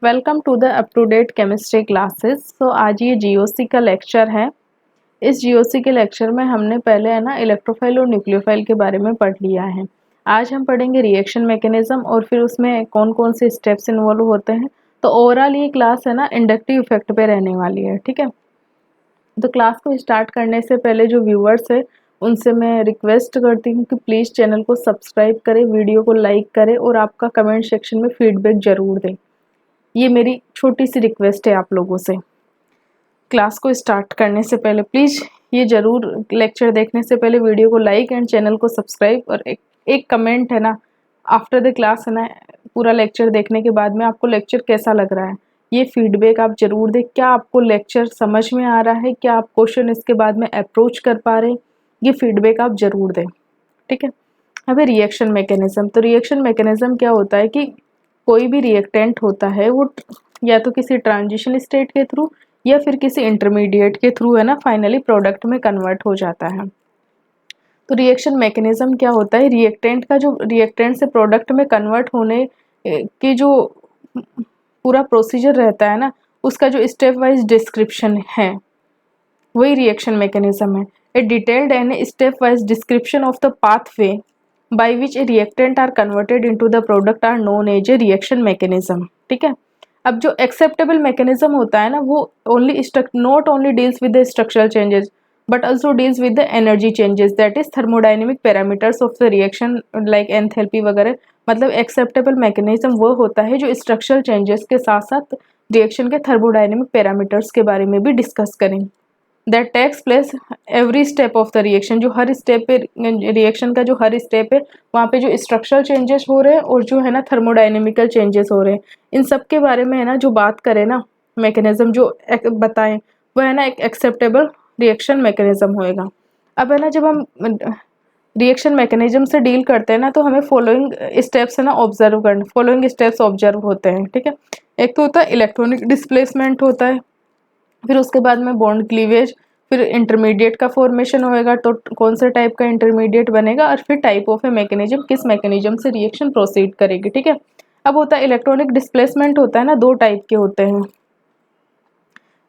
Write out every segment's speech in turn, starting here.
Welcome to the up to date chemistry classes. तो आज ये जीओसी का लेक्चर है। इस जीओसी के लेक्चर में हमने पहले है ना इलेक्ट्रोफाइल और न्यूक्लियोफाइल के बारे में पढ़ लिया है। आज हम पढ़ेंगे रिएक्शन मैकेनिज्म और फिर उसमें कौन कौन से स्टेप्स इन्वॉल्व होते हैं। तो ओवरऑल ये क्लास है ना इंडक्टिव इफेक्ट पे रहने वाली है, ठीक है। तो क्लास को स्टार्ट करने से पहले जो व्यूअर्स है उनसे मैं रिक्वेस्ट करती हूँ कि प्लीज़ चैनल को सब्सक्राइब करें, वीडियो को लाइक करें और आपका कमेंट सेक्शन में फीडबैक ज़रूर दें। ये मेरी छोटी सी रिक्वेस्ट है आप लोगों से। क्लास को स्टार्ट करने से पहले प्लीज़ ये ज़रूर लेक्चर देखने से पहले वीडियो को लाइक एंड चैनल को सब्सक्राइब और एक कमेंट है ना आफ्टर द क्लास है ना, पूरा लेक्चर देखने के बाद में आपको लेक्चर कैसा लग रहा है ये फीडबैक आप ज़रूर दें। क्या आपको लेक्चर समझ में आ रहा है, क्या आप क्वेश्चन इसके बाद में अप्रोच कर पा रहे हैं, ये फीडबैक आप ज़रूर दें, ठीक है। अभी रिएक्शन मैकेनिज्म, तो रिएक्शन मैकेनिज्म क्या होता है कि कोई भी रिएक्टेंट होता है वो या तो किसी ट्रांजिशन स्टेट के थ्रू या फिर किसी इंटरमीडिएट के थ्रू है ना फाइनली प्रोडक्ट में कन्वर्ट हो जाता है। तो रिएक्शन मैकेनिज्म क्या होता है, रिएक्टेंट का जो रिएक्टेंट से प्रोडक्ट में कन्वर्ट होने की जो पूरा प्रोसीजर रहता है ना उसका जो स्टेप वाइज डिस्क्रिप्शन है वही रिएक्शन मैकेनिज्म है। ए detailed and step wise description of the pathway by which a reactant are converted into the product are known as a reaction mechanism, ठीक है। अब जो acceptable mechanism होता है ना वो not only deals with the structural changes but also deals with the energy changes, that is thermodynamic parameters of the reaction like enthalpy वगैरह। मतलब acceptable mechanism वो होता है जो structural changes के साथ साथ reaction के thermodynamic parameters के बारे में भी डिस्कस करें। That takes place every step of the reaction, जो हर स्टेप पे रिएक्शन का जो हर स्टेप है वहाँ पे जो स्ट्रक्चरल चेंजेस हो रहे हैं और जो है ना थर्मोडाइनेमिकल चेंजेस हो रहे हैं, इन सब के बारे में है ना जो बात करें ना मैकेनिज्म जो बताएं वह है ना एक एक्सेप्टेबल रिएक्शन मैकेनिज्म होएगा। अब है ना जब हम रिएक्शन मैकेनिज्म से डील करते हैं ना तो हमें फॉलोइंग स्टेप्स है ना ऑब्जर्व करने, फॉलोइंग स्टेप्स ऑब्जर्व होते हैं, ठीक है। एक तो होता है इलेक्ट्रॉनिक डिस्प्लेसमेंट होता है, फिर उसके बाद में बॉन्ड क्लीवेज, फिर इंटरमीडिएट का फॉर्मेशन होएगा तो कौन से टाइप का इंटरमीडिएट बनेगा और फिर टाइप ऑफ ए मैकेनिज्म, किस मैकेनिज्म से रिएक्शन प्रोसीड करेगी, ठीक है। अब होता है इलेक्ट्रॉनिक डिस्प्लेसमेंट होता है ना दो टाइप के होते हैं,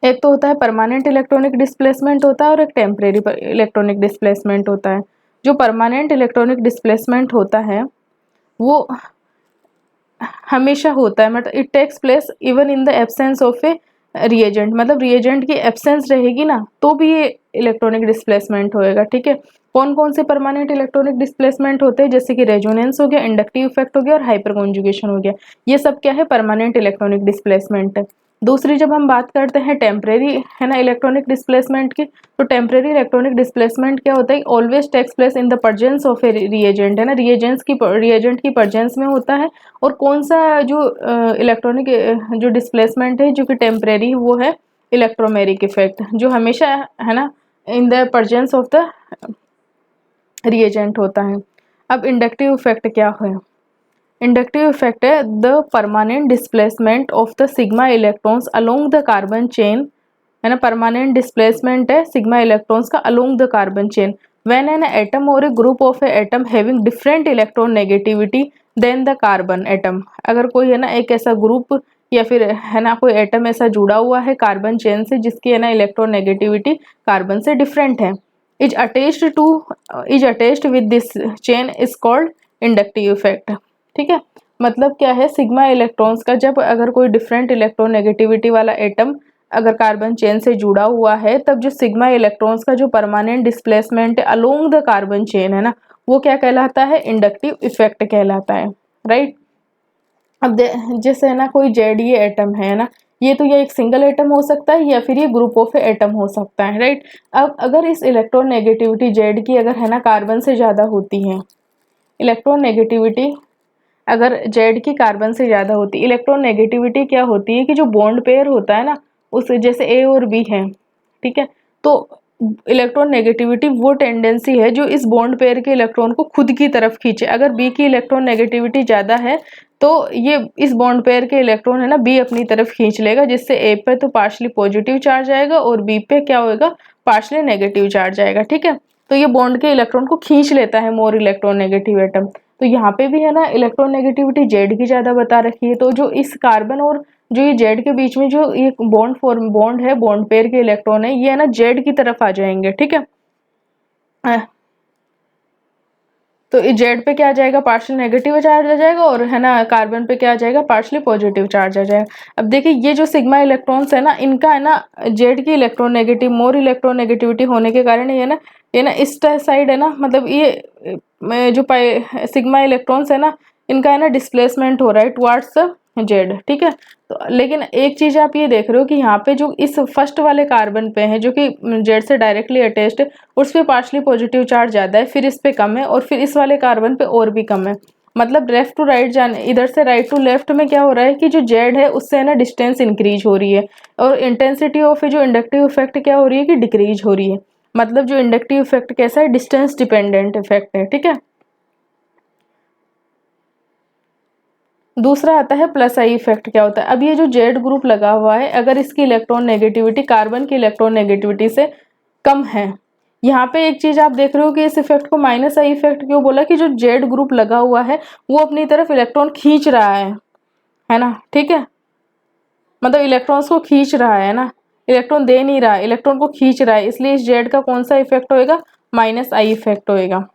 एक तो होता है परमानेंट इलेक्ट्रॉनिक डिस्प्लेसमेंट होता है और एक टेम्परेरी इलेक्ट्रॉनिक डिस्प्लेसमेंट होता है। जो परमानेंट इलेक्ट्रॉनिक डिस्प्लेसमेंट होता है वो हमेशा होता है, मतलब it takes place even in the absence of a reagent, मतलब रिएजेंट की एब्सेंस रहेगी ना तो भी ये इलेक्ट्रॉनिक डिस्प्लेसमेंट होएगा, ठीक है। कौन कौन से परमानेंट इलेक्ट्रॉनिक डिस्प्लेसमेंट होते हैं, जैसे कि रेजोनेंस हो गया, इंडक्टिव इफेक्ट हो गया और हाइपर कॉन्जुगेशन हो गया, ये सब क्या है परमानेंट इलेक्ट्रॉनिक डिस्प्लेसमेंट है। दूसरी जब हम बात करते हैं टेम्परेरी है ना इलेक्ट्रॉनिक डिस्प्लेसमेंट की, तो टेम्परेरी इलेक्ट्रॉनिक डिस्प्लेसमेंट क्या होता है, always takes place in the presence of a reagent, है ना रिएजेंट की प्रेजेंस में होता है। और कौन सा जो इलेक्ट्रॉनिक जो डिस्प्लेसमेंट है जो कि टेम्परेरी वो है इलेक्ट्रोमेरिक इफेक्ट, जो हमेशा है ना in the presence of the reagent होता है। अब इंडक्टिव इफेक्ट क्या है, इंडक्टिव इफेक्ट है the permanent displacement of the sigma electrons along the carbon chain, है ना परमानेंट डिस्प्लेसमेंट है सिग्मा इलेक्ट्रॉन्स का along the carbon chain when an atom और a group of a atom having different electron negativity than the carbon atom. अगर कोई है ना एक ऐसा ग्रुप या फिर है ना कोई एटम ऐसा जुड़ा हुआ है कार्बन चेन से जिसकी है ना इलेक्ट्रॉन नेगेटिविटी कार्बन से डिफरेंट है, is attached with this chain is called inductive effect, ठीक है। मतलब क्या है, सिग्मा इलेक्ट्रॉन्स का जब अगर कोई डिफरेंट इलेक्ट्रॉन नेगेटिविटी वाला एटम अगर कार्बन चेन से जुड़ा हुआ है तब जो सिग्मा इलेक्ट्रॉन्स का जो परमानेंट डिस्प्लेसमेंट है अलोंग द कार्बन चेन है ना वो क्या कहलाता है, इंडक्टिव इफेक्ट कहलाता है, राइट। अब जैसे है ना कोई जेड ये एटम है ना, ये तो ये एक सिंगल एटम हो सकता है या फिर ये ग्रुप ऑफ एटम हो सकता है, राइट। अब अगर इस इलेक्ट्रॉन नेगेटिविटी जेड की अगर है ना कार्बन से ज़्यादा होती है, इलेक्ट्रॉन नेगेटिविटी अगर जेड की कार्बन से ज़्यादा होती, इलेक्ट्रॉन नेगेटिविटी क्या होती है कि जो बॉन्ड पेयर होता है ना उस जैसे ए और बी है, ठीक है, तो इलेक्ट्रॉन नेगेटिविटी वो टेंडेंसी है जो इस बॉन्ड पेयर के इलेक्ट्रॉन को खुद की तरफ खींचे। अगर बी की इलेक्ट्रॉन नेगेटिविटी ज़्यादा है तो ये इस बॉन्ड पेयर के इलेक्ट्रॉन है ना बी अपनी तरफ खींच लेगा, जिससे ए पे तो पार्शली पॉजिटिव चार्ज आएगा और बी पे क्या होएगा पार्शली नेगेटिव चार्ज आएगा, ठीक है। तो ये बॉन्ड के इलेक्ट्रॉन को खींच लेता है मोर इलेक्ट्रॉन नेगेटिव एटम। तो यहाँ पे भी है ना इलेक्ट्रोनेगेटिविटी जेड की ज़्यादा बता रखी है। तो जो इस कार्बन और जो ये जेड के बीच में जो ये बॉन्ड है, बॉन्ड पेयर के इलेक्ट्रॉन है, ये है ना जेड की तरफ आ जाएंगे, ठीक है। तो इस जेड पे क्या आ जाएगा, पार्शियल नेगेटिव चार्ज आ जाएगा, और है ना कार्बन पे क्या आ जाएगा, पार्शियली पॉजिटिव चार्ज आ जाएगा। अब देखिए ये जो सिग्मा इलेक्ट्रॉन्स है ना, इनका है ना जेड की इलेक्ट्रोनेगेटिव मोर इलेक्ट्रोनेगेटिविटी होने के कारण ये ना इस साइड है ना, मतलब ये जो सिग्मा इलेक्ट्रॉन्स है ना, इनका है ना डिस्प्लेसमेंट हो रहा है टुवार्ड्स जेड, ठीक है। तो लेकिन एक चीज आप ये देख रहे हो कि यहाँ पे जो इस फर्स्ट वाले कार्बन पे है जो कि जेड से डायरेक्टली अटैच्ड है, उस पे पार्शियली पॉजिटिव चार्ज ज्यादा है, फिर इस पे कम है, और फिर इस वाले कार्बन पे और भी कम है। मतलब लेफ्ट टू राइट जाने, इधर से राइट टू लेफ्ट में क्या हो रहा है कि जो जेड है उससे है ना डिस्टेंस इंक्रीज हो रही है, और इंटेंसिटी ऑफ जो इंडक्टिव इफेक्ट क्या हो रही है कि डिक्रीज हो रही है। मतलब जो इंडक्टिव इफेक्ट कैसा है, डिस्टेंस डिपेंडेंट इफेक्ट है, ठीक है। दूसरा आता है प्लस आई इफेक्ट। क्या होता है, अब ये जो जेड ग्रुप लगा हुआ है, अगर इसकी इलेक्ट्रॉन नेगेटिविटी कार्बन की इलेक्ट्रॉन नेगेटिविटी से कम है, यहाँ पे एक चीज आप देख रहे हो कि इस इफेक्ट को माइनस आई इफेक्ट क्यों बोला, कि जो जेड ग्रुप लगा हुआ है वो अपनी तरफ इलेक्ट्रॉन खींच रहा है ना, ठीक है। मतलब इलेक्ट्रॉन्स को खींच रहा है ना, इलेक्ट्रॉन दे नहीं रहा, इलेक्ट्रॉन को खींच रहा है, इसलिए इस जेड का कौन सा इफेक्ट होएगा, माइनस आई इफेक्ट होएगा।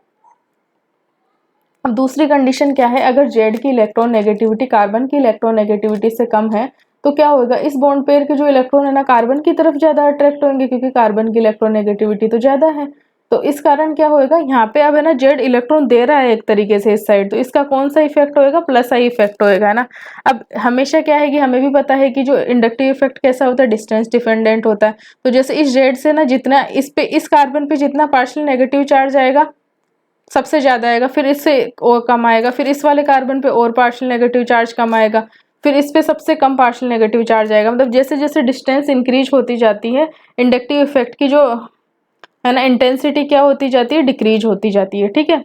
अब दूसरी कंडीशन क्या है, अगर जेड की इलेक्ट्रॉन नेगेटिविटी कार्बन की इलेक्ट्रॉन नेगेटिविटी से कम है, तो क्या होगा, इस बॉन्ड पेयर के जो इलेक्ट्रॉन है ना कार्बन की तरफ ज्यादा अट्रैक्ट होंगे, क्योंकि कार्बन की इलेक्ट्रॉन नेगेटिविटी तो ज्यादा है। तो इस कारण क्या होएगा, यहाँ पे अब है ना जेड इलेक्ट्रॉन दे रहा है एक तरीके से इस साइड, तो इसका कौन सा इफेक्ट होएगा, प्लस आई इफेक्ट होएगा, है ना। अब हमेशा क्या है कि हमें भी पता है कि जो इंडक्टिव इफेक्ट कैसा होता है, डिस्टेंस डिपेंडेंट होता है। तो जैसे इस जेड से ना जितना इस कार्बन पे जितना पार्शियल नेगेटिव चार्ज आएगा सबसे ज्यादा आएगा, फिर इससे और कम आएगा, फिर इस वाले कार्बन पे और पार्शियल नेगेटिव चार्ज कम आएगा, फिर इस पे सबसे कम पार्शियल नेगेटिव चार्ज आएगा। मतलब जैसे जैसे डिस्टेंस इंक्रीज होती जाती है, इंडक्टिव इफेक्ट की जो है ना इंटेंसिटी क्या होती जाती है, डिक्रीज होती जाती है, ठीक है।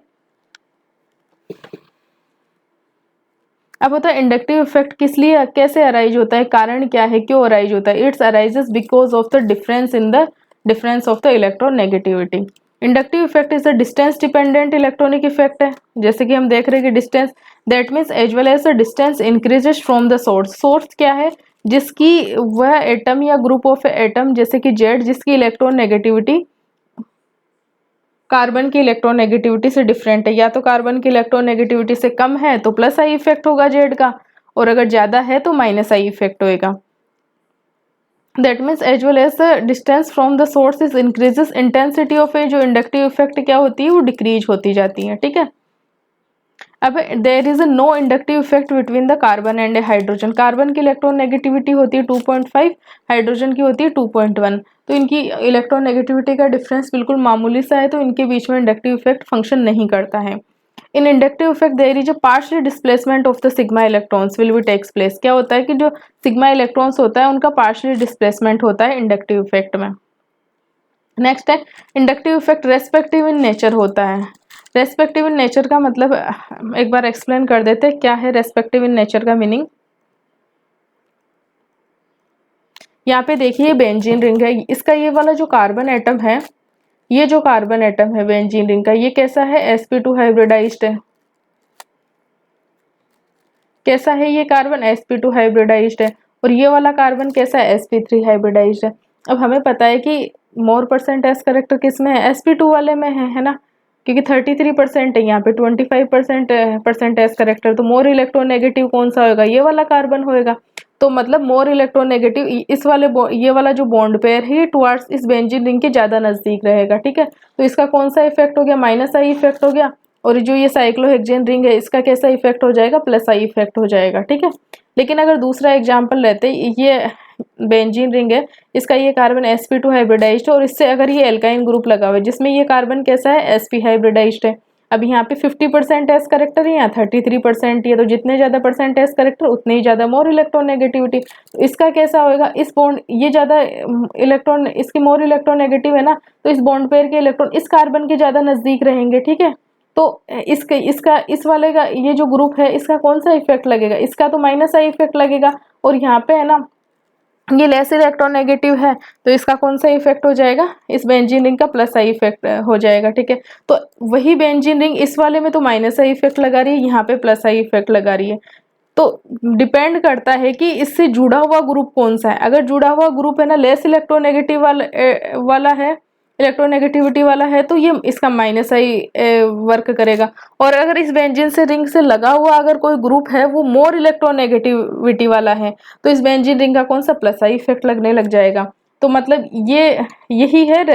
अब होता है इंडक्टिव इफेक्ट किस लिए कैसे अराइज होता है, कारण क्या है, क्यों अराइज होता है। It's arises because of the difference of the electron negativity. Inductive effect is the distance dependent electronic effect है, जैसे कि हम देख रहे हैं कि distance that means as well as the distance increases from the source. Source क्या है, जिसकी वह एटम या ग्रुप ऑफ एटम जैसे कि जेड, जिसकी इलेक्ट्रॉन नेगेटिविटी कार्बन की इलेक्ट्रॉन नेगेटिविटी से डिफरेंट है, या तो कार्बन की इलेक्ट्रॉन नेगेटिविटी से कम है तो प्लस आई इफेक्ट होगा जेड का, और अगर ज्यादा है तो माइनस आई इफेक्ट होएगा। That means as well as the distance from the source is increases, intensity of a जो इंडक्टिव इफेक्ट क्या होती है वो डिक्रीज होती जाती है, ठीक है। अब there is no inductive effect between the carbon and a hydrogen. Carbon की इलेक्ट्रॉन नेगेटिविटी होती है 2.5, हाइड्रोजन की होती है 2.1। तो इनकी इलेक्ट्रॉन नेगेटिविटी का डिफरेंस बिल्कुल मामूली सा है, तो इनके बीच में इंडक्टिव इफेक्ट फंक्शन नहीं करता है। In inductive effect there is a partial displacement of the sigma electrons will be takes place. क्या होता है कि जो सिग्मा इलेक्ट्रॉन्स होता है उनका पार्शियल डिस्प्लेसमेंट होता है इंडक्टिव इफेक्ट में। नेक्स्ट है inductive effect respective in nature होता है। रेस्पेक्टिव इन नेचर का मतलब एक बार एक्सप्लेन कर देते हैं क्या है रेस्पेक्टिव इन नेचर का मीनिंग। यहाँ पे देखिए बेंजीन रिंग है, इसका ये वाला जो कार्बन एटम है, ये जो कार्बन एटम है बेंजीन रिंग का, ये कैसा है, sp2 हाइब्रिडाइज्ड है। कैसा है ये कार्बन, sp2 हाइब्रिडाइज्ड है। और ये वाला कार्बन कैसा है, sp3 हाइब्रिडाइज्ड है। अब हमें पता है कि मोर परसेंट एस करेक्टर किस में है, sp2 वाले में है ना, क्योंकि 33% है, यहाँ पे 25% एस करेक्टर, तो मोर इलेक्ट्रॉन नेगेटिव कौन सा होगा, ये वाला कार्बन होएगा। तो मतलब मोर इलेक्ट्रॉन नेगेटिव इस वाले ये वाला जो बॉन्ड पेयर है टुवार्ड्स इस बेंजीन रिंग के ज्यादा नजदीक रहेगा, ठीक है। तो इसका कौन सा इफेक्ट हो गया, माइनस आई इफेक्ट हो गया। और जो ये साइक्लोहेक्सेन रिंग है इसका कैसा इफेक्ट हो जाएगा, प्लस आई इफेक्ट हो जाएगा, ठीक है। लेकिन अगर दूसरा एग्जाम्पल लेते, ये बेंजीन रिंग है, इसका ये कार्बन sp2 हाइब्रिडाइज्ड है, और इससे अगर ये एल्काइन ग्रुप लगा हुआ है जिसमें ये कार्बन कैसा है, sp हाइब्रिडाइज्ड है। अब यहाँ पे 50% एस करेक्टर है, यहाँ 33% है, तो जितने ज्यादा परसेंट एस करेक्टर उतने ही ज्यादा मोर इलेक्ट्रॉन नेगेटिविटी। तो इसका कैसा होगा, इस बॉन्ड ये ज्यादा इलेक्ट्रॉन, इसकी मोर इलेक्ट्रॉन नेगेटिव है ना, तो इस बॉन्ड पेयर के इलेक्ट्रॉन इस कार्बन के ज्यादा नजदीक रहेंगे, ठीक है। तो इसका इस वाले का ये जो ग्रुप है इसका कौन सा इफेक्ट लगेगा, इसका तो माइनस आई इफेक्ट लगेगा। और यहाँ पे है ना ये लेस इलेक्ट्रोनेगेटिव है तो इसका कौन सा इफेक्ट हो जाएगा, इस बेंजीन रिंग का प्लस आई इफेक्ट हो जाएगा। ठीक है, तो वही बेंजीन रिंग इस वाले में तो माइनस आई इफेक्ट लगा रही है, यहाँ पे प्लस आई इफेक्ट लगा रही है। तो डिपेंड करता है कि इससे जुड़ा हुआ ग्रुप कौन सा है। अगर जुड़ा हुआ ग्रुप है ना लेस इलेक्ट्रोनेगेटिव वाला है, इलेक्ट्रोनेगेटिविटी वाला है, तो ये इसका माइनस आई वर्क करेगा। और अगर इस बेंजीन से रिंग से लगा हुआ अगर कोई ग्रुप है वो मोर इलेक्ट्रोनेगेटिविटी वाला है, तो इस बेंजीन रिंग का कौन सा प्लस आई इफेक्ट लगने लग जाएगा। तो मतलब यही है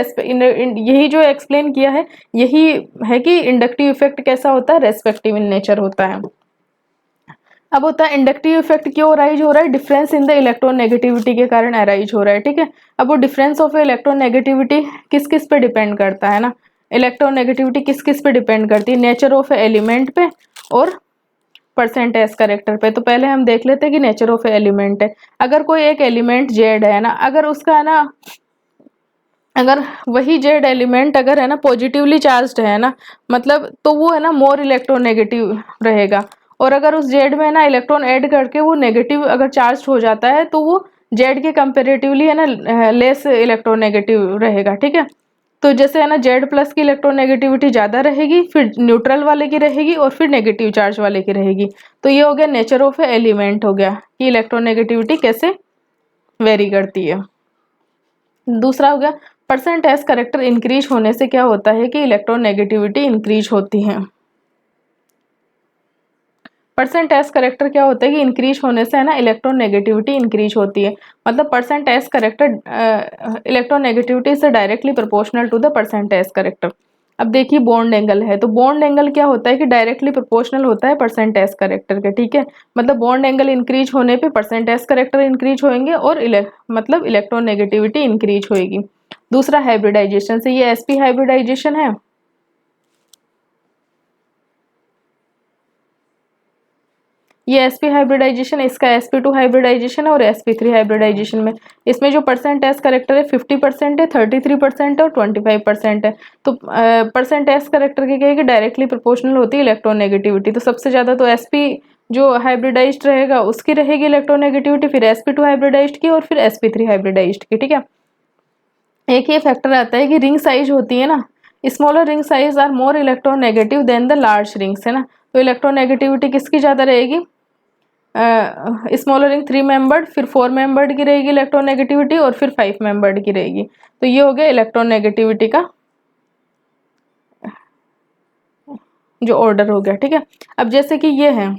यही जो एक्सप्लेन किया है, यही है कि इंडक्टिव इफेक्ट कैसा होता है, रेस्पेक्टिव इन नेचर होता है। अब होता है इंडक्टिव इफेक्ट क्यों अराइज हो रहा है, difference in the electron negativity के कारण अराइज हो रहा है। ठीक है, अब वो डिफरेंस ऑफ इलेक्ट्रॉन नेगेटिविटी किस किस पे डिपेंड करता है ना, इलेक्ट्रॉन नेगेटिविटी किस किस पे डिपेंड करती है, नेचर ऑफ एलिमेंट पे और परसेंटेज करेक्टर पे। तो पहले हम देख लेते हैं कि नेचर ऑफ एलिमेंट है। अगर कोई एक एलिमेंट जेड है ना, अगर उसका है ना, अगर वही जेड एलिमेंट अगर है ना पॉजिटिवली चार्ज्ड है ना, मतलब तो वो है ना मोर इलेक्ट्रोनेगेटिव रहेगा। और अगर उस जेड में ना इलेक्ट्रॉन ऐड करके वो नेगेटिव अगर चार्ज हो जाता है तो वो जेड के कंपेरेटिवली है ना लेस इलेक्ट्रोनेगेटिव रहेगा। ठीक है, तो जैसे है ना जेड प्लस की इलेक्ट्रोनेगेटिविटी ज़्यादा रहेगी, फिर न्यूट्रल वाले की रहेगी और फिर नेगेटिव चार्ज वाले की रहेगी। तो ये हो गया नेचर ऑफ एलिमेंट, हो गया कि इलेक्ट्रोनेगेटिविटी कैसे वेरी करती है। दूसरा हो गया परसेंटेज करेक्टर इंक्रीज होने से क्या होता है कि इलेक्ट्रॉन नेगेटिविटी इंक्रीज होती है। परसेंटेज करेक्टर क्या होता है कि इंक्रीज होने से है ना इलेक्ट्रॉन नेगेटिविटी इंक्रीज होती है। मतलब परसेंटेज करेक्टर इलेक्ट्रॉन नेगेटिविटी से directly proportional to the percentage character. अब देखिए बॉन्ड एंगल है, तो बॉन्ड एंगल क्या होता है कि डायरेक्टली प्रोपोर्शनल होता है परसेंटेज करेक्टर के। ठीक है, मतलब बॉन्ड एंगल इंक्रीज होने पे परसेंटेज करेक्टर इंक्रीज होंगे और मतलब इलेक्ट्रॉन नेगेटिविटी इंक्रीज होएगी। दूसरा हाइब्रिडाइजेशन से, ये sp हाइब्रिडाइजेशन है, ये sp हाइब्रिडाइजेशन, इसका sp2 हाइब्रिडाइजेशन है और sp3 हाइब्रिडाइजेशन में इसमें जो परसेंटेज करेक्टर है 50% है, 33% है और 25% है। तो परसेंटेज करेक्टर की क्या है कि डायरेक्टली प्रोपोर्शनल होती है इलेक्ट्रॉन नेगेटिविटी। तो सबसे ज़्यादा तो sp जो हाइब्रिडाइज्ड रहेगा उसकी रहेगी इलेक्ट्रॉन नेगेटिविटी, फिर sp2 हाइब्रिडाइज्ड की और फिर sp3 हाइब्रिडाइज्ड की। ठीक है, एक ये फैक्टर आता है कि रिंग साइज होती है ना, smaller ring size are more electronegative than the large rings, है ना। तो इलेक्ट्रोनेगेटिविटी किसकी ज़्यादा रहेगी, स्मॉलर रिंग 3 मेंबर्ड, फिर 4 मेंबर्ड की रहेगी इलेक्ट्रोनेगेटिविटी और फिर 5 मेंबर्ड की रहेगी। तो ये हो गया इलेक्ट्रोनेगेटिविटी का जो ऑर्डर हो गया। ठीक है, अब जैसे कि ये है,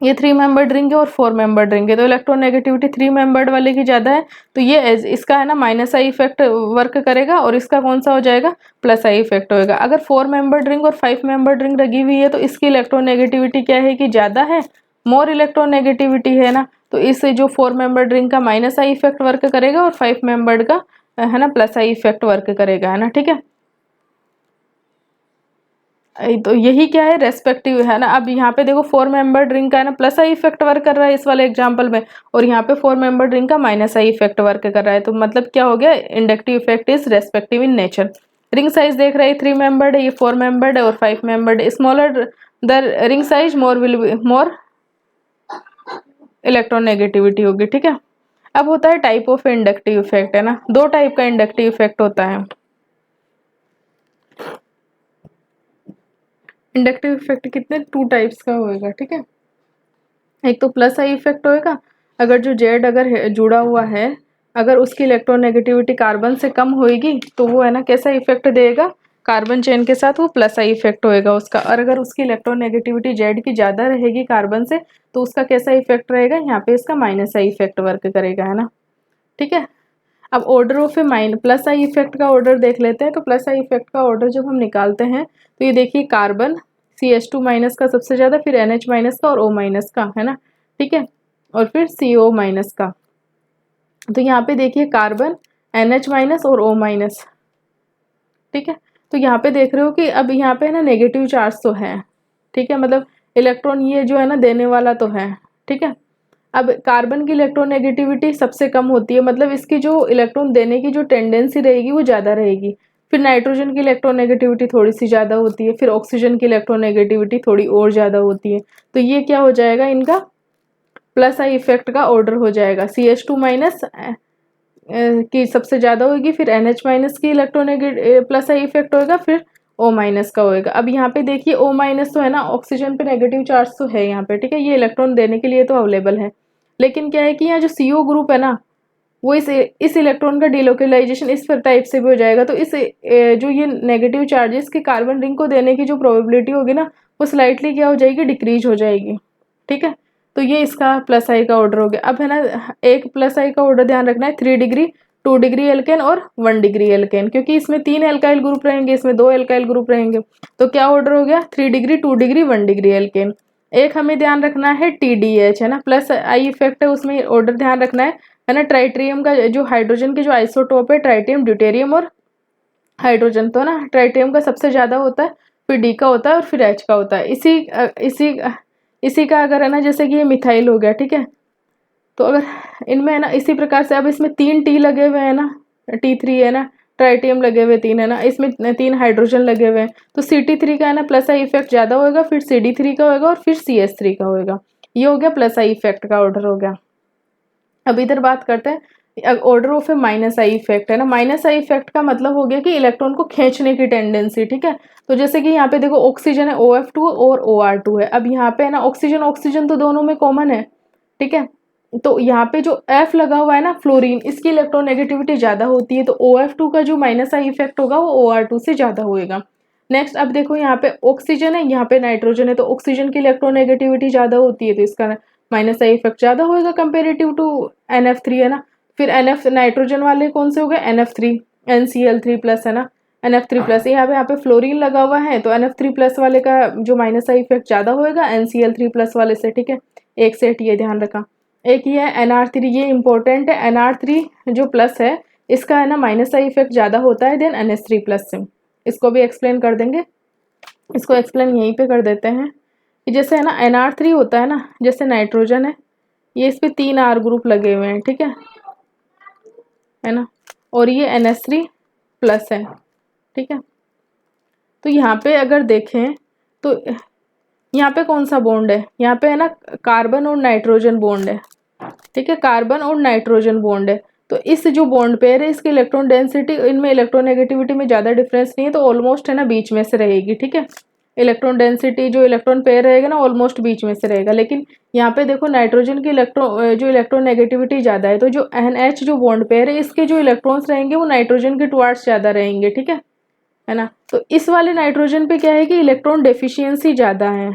ये 3 मेंबर्ड रिंग है और 4 मेंबर्ड रिंग है, तो इलेक्ट्रोनेगेटिविटी 3 मेंबर्ड वाले की ज़्यादा है, तो ये इसका है ना माइनस आई इफेक्ट वर्क करेगा और इसका कौन सा हो जाएगा, प्लस आई इफेक्ट होएगा। अगर 4 मेंबर्ड रिंग और 5 मेंबर्ड रिंग लगी हुई है तो इसकी इलेक्ट्रोनेगेटिविटी क्या है कि ज़्यादा है, मोर इलेक्ट्रोनेगेटिविटी है ना, तो इससे जो 4 मेंबर्ड रिंग का माइनस आई इफेक्ट वर्क करेगा और 5 मेंबर्ड का है ना प्लस आई इफेक्ट वर्क करेगा, है ना। ठीक है, तो यही क्या है रेस्पेक्टिव, है ना। अब यहाँ पे देखो 4 मेंबर ड्रिंक का है ना प्लस आई इफेक्ट वर्क कर रहा है इस वाले एग्जांपल में, और यहाँ पे 4 मेंबर ड्रिंक का माइनस आई इफेक्ट वर्क कर रहा है। तो मतलब क्या हो गया, inductive effect is respective in nature. Ring size देख रहे हैं 3 मेंबर्ड है, ये 4 मेंबर्ड है और 5 membered. Smaller the ring size more will be more electronegativity होगी। ठीक है, अब होता है टाइप ऑफ इंडक्टिव इफेक्ट, है ना। दो टाइप का इंडक्टिव इफेक्ट होता है। इंडक्टिव इफेक्ट कितने 2 टाइप्स का होएगा। ठीक है, एक तो प्लस आई इफेक्ट होएगा, अगर जो जेड अगर जुड़ा हुआ है, अगर उसकी इलेक्ट्रोनेगेटिविटी कार्बन से कम होएगी तो वो है ना कैसा इफेक्ट देगा, कार्बन चेन के साथ वो प्लस आई इफेक्ट होएगा उसका। और अगर उसकी इलेक्ट्रोनेगेटिविटी जेड की ज़्यादा रहेगी कार्बन से तो उसका कैसा इफेक्ट रहेगा, यहाँ पे इसका माइनस आई इफेक्ट वर्क करेगा, है ना। ठीक है, अब order of A plus I effect का ऑर्डर देख लेते हैं। तो प्लस आई इफेक्ट का ऑर्डर जब हम निकालते हैं तो ये देखिए कार्बन CH2 माइनस का सबसे ज़्यादा, फिर NH माइनस का और O माइनस का, है ना। ठीक है, और फिर CO माइनस का। तो यहाँ पे देखिए कार्बन, NH माइनस और O माइनस। ठीक है, तो यहाँ पे देख रहे हो कि अब यहाँ पे है ना नेगेटिव चार्ज तो है। ठीक है, मतलब इलेक्ट्रॉन ये जो है ना देने वाला तो है। ठीक है, अब कार्बन की इलेक्ट्रोनेगेटिविटी सबसे कम होती है, मतलब इसकी जो इलेक्ट्रॉन देने की जो टेंडेंसी रहेगी वो ज़्यादा रहेगी। फिर नाइट्रोजन की इलेक्ट्रोनेगेटिविटी थोड़ी सी ज़्यादा होती है, फिर ऑक्सीजन की इलेक्ट्रोनेगेटिविटी थोड़ी और ज़्यादा होती है। तो ये क्या हो जाएगा इनका प्लस आई इफेक्ट का ऑर्डर हो जाएगा। CH2 माइनस की सबसे ज़्यादा होगी, फिर NH माइनस की इलेक्ट्रोनेगेटिव प्लस आई इफेक्ट होगा, फिर O माइनस का होएगा। अब यहाँ पे देखिए O माइनस तो है ना, ऑक्सीजन पे नेगेटिव चार्ज तो है यहाँ पे, ठीक है, ये इलेक्ट्रॉन देने के लिए तो अवेलेबल है। लेकिन क्या है कि यहाँ जो CO ग्रुप है ना, वो इस इलेक्ट्रॉन का डिलोकलाइजेशन इस टाइप से भी हो जाएगा, तो इस जो ये नेगेटिव चार्जेस के कार्बन रिंग को देने की जो प्रोबेबिलिटी होगी ना, वो स्लाइटली क्या हो जाएगी, डिक्रीज हो जाएगी, ठीक है। तो ये इसका प्लस आई का ऑर्डर हो गया। अब है ना, एक प्लस आई का ऑर्डर ध्यान रखना है, 3 डिग्री, 2 डिग्री एल्केन और 1 डिग्री एल्केन, क्योंकि इसमें 3 एल्काइल ग्रुप रहेंगे, इसमें 2 एल्काइल ग्रुप रहेंगे। तो क्या ऑर्डर हो गया, 3 डिग्री, 2 डिग्री, 1 डिग्री एल्केन। एक हमें ध्यान रखना है TDH, है ना, प्लस आई इफेक्ट है, उसमें ऑर्डर ध्यान रखना है ना। ट्राइट्रियम का जो हाइड्रोजन के जो आइसोटोप है, ट्राइटियम, ड्यूटेरियम और हाइड्रोजन, तो ना ट्राइटियम का सबसे ज्यादा होता है, फिर D का होता है और फिर H का होता है। इसी का अगर है ना, जैसे कि ये मिथाइल हो गया, ठीक है, तो अगर इनमें है ना इसी प्रकार से, अब इसमें 3 T लगे हुए हैं ना, T3 है ना, ट्राइटियम लगे हुए 3 है ना, इसमें 3 हाइड्रोजन लगे हुए हैं, तो CT3 का है ना प्लस आई इफेक्ट ज्यादा होगा, फिर CD3 का होगा और फिर CH3 का होगा। ये हो गया प्लस आई इफेक्ट का ऑर्डर हो गया। अब इधर बात करते हैं order of A minus I effect, है ना। माइनस आई इफेक्ट का मतलब हो गया कि इलेक्ट्रॉन को खींचने की टेंडेंसी, ठीक है। तो जैसे कि यहाँ पे देखो ऑक्सीजन है, OF2 और OR2 है। अब यहाँ पे है ना ऑक्सीजन ऑक्सीजन तो दोनों में कॉमन है, ठीक है। तो यहाँ पे जो F लगा हुआ है ना, फ्लोरीन, इसकी इलेक्ट्रोनेगेटिविटी ज्यादा होती है, तो OF2 का जो माइनस आई इफेक्ट होगा वो OR2 से ज्यादा होएगा। नेक्स्ट अब देखो यहाँ पे ऑक्सीजन है, यहाँ पे नाइट्रोजन है, तो ऑक्सीजन की इलेक्ट्रोनेगेटिविटी ज्यादा होती है, तो इसका माइनस आई इफेक्ट ज्यादा होएगा कंपेरेटिव टू NF3, है ना। फिर NF नाइट्रोजन वाले कौन से हो गए, NF3, NCl3 प्लस, है ना, NF3 प्लस। यहाँ पे फ्लोरीन लगा हुआ है, तो NF3 प्लस वाले का जो माइनस आई इफेक्ट ज्यादा होएगा NCl3 प्लस वाले से, ठीक है। एक सेट ये ध्यान रखा। एक ये है NR3, ये इंपॉर्टेंट है, NR3 जो प्लस है इसका है ना माइनस आई इफेक्ट ज्यादा होता है देन NH3 प्लस से। इसको भी एक्सप्लेन कर देंगे, इसको एक्सप्लेन यहीं पे कर देते हैं कि जैसे है ना NR3 होता है ना, जैसे नाइट्रोजन है, ये इस पे 3 R ग्रुप लगे हुए हैं, ठीक है ना, और ये NH3 प्लस है, ठीक है। तो यहाँ पे अगर देखें तो यहाँ पे कौन सा बॉन्ड है, यहाँ पे है ना कार्बन और नाइट्रोजन बॉन्ड है, ठीक है, कार्बन और नाइट्रोजन बॉन्ड है। तो इस जो बॉन्ड पेयर है इसकी इलेक्ट्रॉन डेंसिटी, इनमें इलेक्ट्रोनेगेटिविटी में ज़्यादा डिफरेंस नहीं है, तो ऑलमोस्ट है ना बीच में से रहेगी, ठीक है। इलेक्ट्रॉन डेंसिटी जो इलेक्ट्रॉन पेयर रहेगा ना ऑलमोस्ट बीच में से रहेगा। लेकिन यहाँ पे देखो नाइट्रोजन की इलेक्ट्रोनेगेटिविटी ज़्यादा है, तो जो NH जो बॉन्ड पेयर है इसके जो इलेक्ट्रॉन्स रहेंगे वो नाइट्रोजन के टुवार्ड्स ज़्यादा रहेंगे, ठीक है ना। तो इस वाले नाइट्रोजन पे क्या है कि इलेक्ट्रॉन डेफिशिएंसी ज़्यादा है,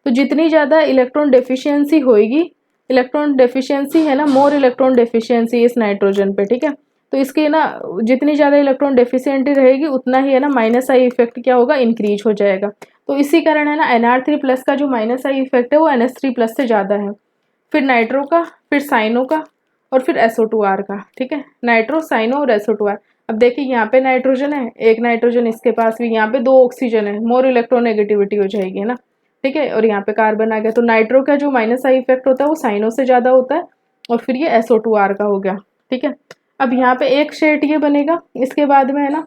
तो जितनी ज़्यादा इलेक्ट्रॉन डेफिशिएंसी होएगी, इलेक्ट्रॉन डेफिशिएंसी है ना, मोर इलेक्ट्रॉन डेफिशिएंसी इस नाइट्रोजन पे, ठीक है। तो इसकी ना जितनी ज़्यादा इलेक्ट्रॉन डेफिशिएंटी रहेगी उतना ही है ना माइनस आई इफेक्ट क्या होगा, इंक्रीज हो जाएगा। तो इसी कारण है ना NR3 प्लस का जो माइनस आई इफेक्ट है वो NH3 प्लस से ज़्यादा है, फिर नाइट्रो का, फिर साइनो का और फिर SO2R का, ठीक है। नाइट्रो, साइनो और SO2R। अब देखिए यहाँ पे नाइट्रोजन है, एक नाइट्रोजन इसके पास भी, यहाँ पे 2 ऑक्सीजन है, मोर इलेक्ट्रोनेगेटिविटी हो जाएगी, है ना, ठीक है। और यहाँ पे कार्बन आ गया, तो नाइट्रो का जो माइनस आई इफेक्ट होता है वो साइनो से ज़्यादा होता है, और फिर ये SO2R का हो गया, ठीक है। अब यहाँ पे एक शेट ये बनेगा, इसके बाद में है ना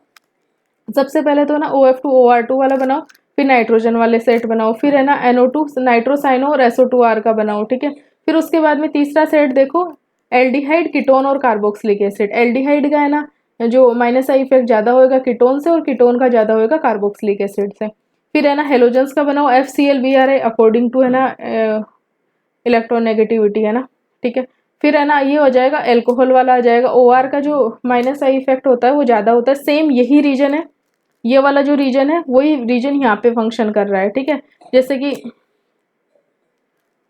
सबसे पहले तो ना OF2 OR2 वाला बनाओ, फिर नाइट्रोजन वाले सेट बनाओ, फिर है ना NO2 नाइट्रो, साइनो और SO2R का बनाओ, ठीक है। फिर उसके बाद में तीसरा सेट देखो एल्डिहाइड, कीटोन और कार्बोक्सिलिक एसिड। एल्डिहाइड का है ना जो माइनस आई इफेक्ट ज़्यादा होएगा कीटोन से, और कीटोन का ज़्यादा होएगा कार्बोक्सिलिक एसिड से। फिर है ना हेलोजेंस का बनाओ FCl अकॉर्डिंग टू है ना इलेक्ट्रोनेगेटिविटी, है ना, ठीक है। फिर है ना ये हो जाएगा एल्कोहल वाला आ जाएगा। OR का जो माइनस आई इफेक्ट होता है वो ज़्यादा होता है, सेम यही रीजन है, ये वाला जो रीजन है वही रीजन यहाँ पे फंक्शन कर रहा है, ठीक है। जैसे कि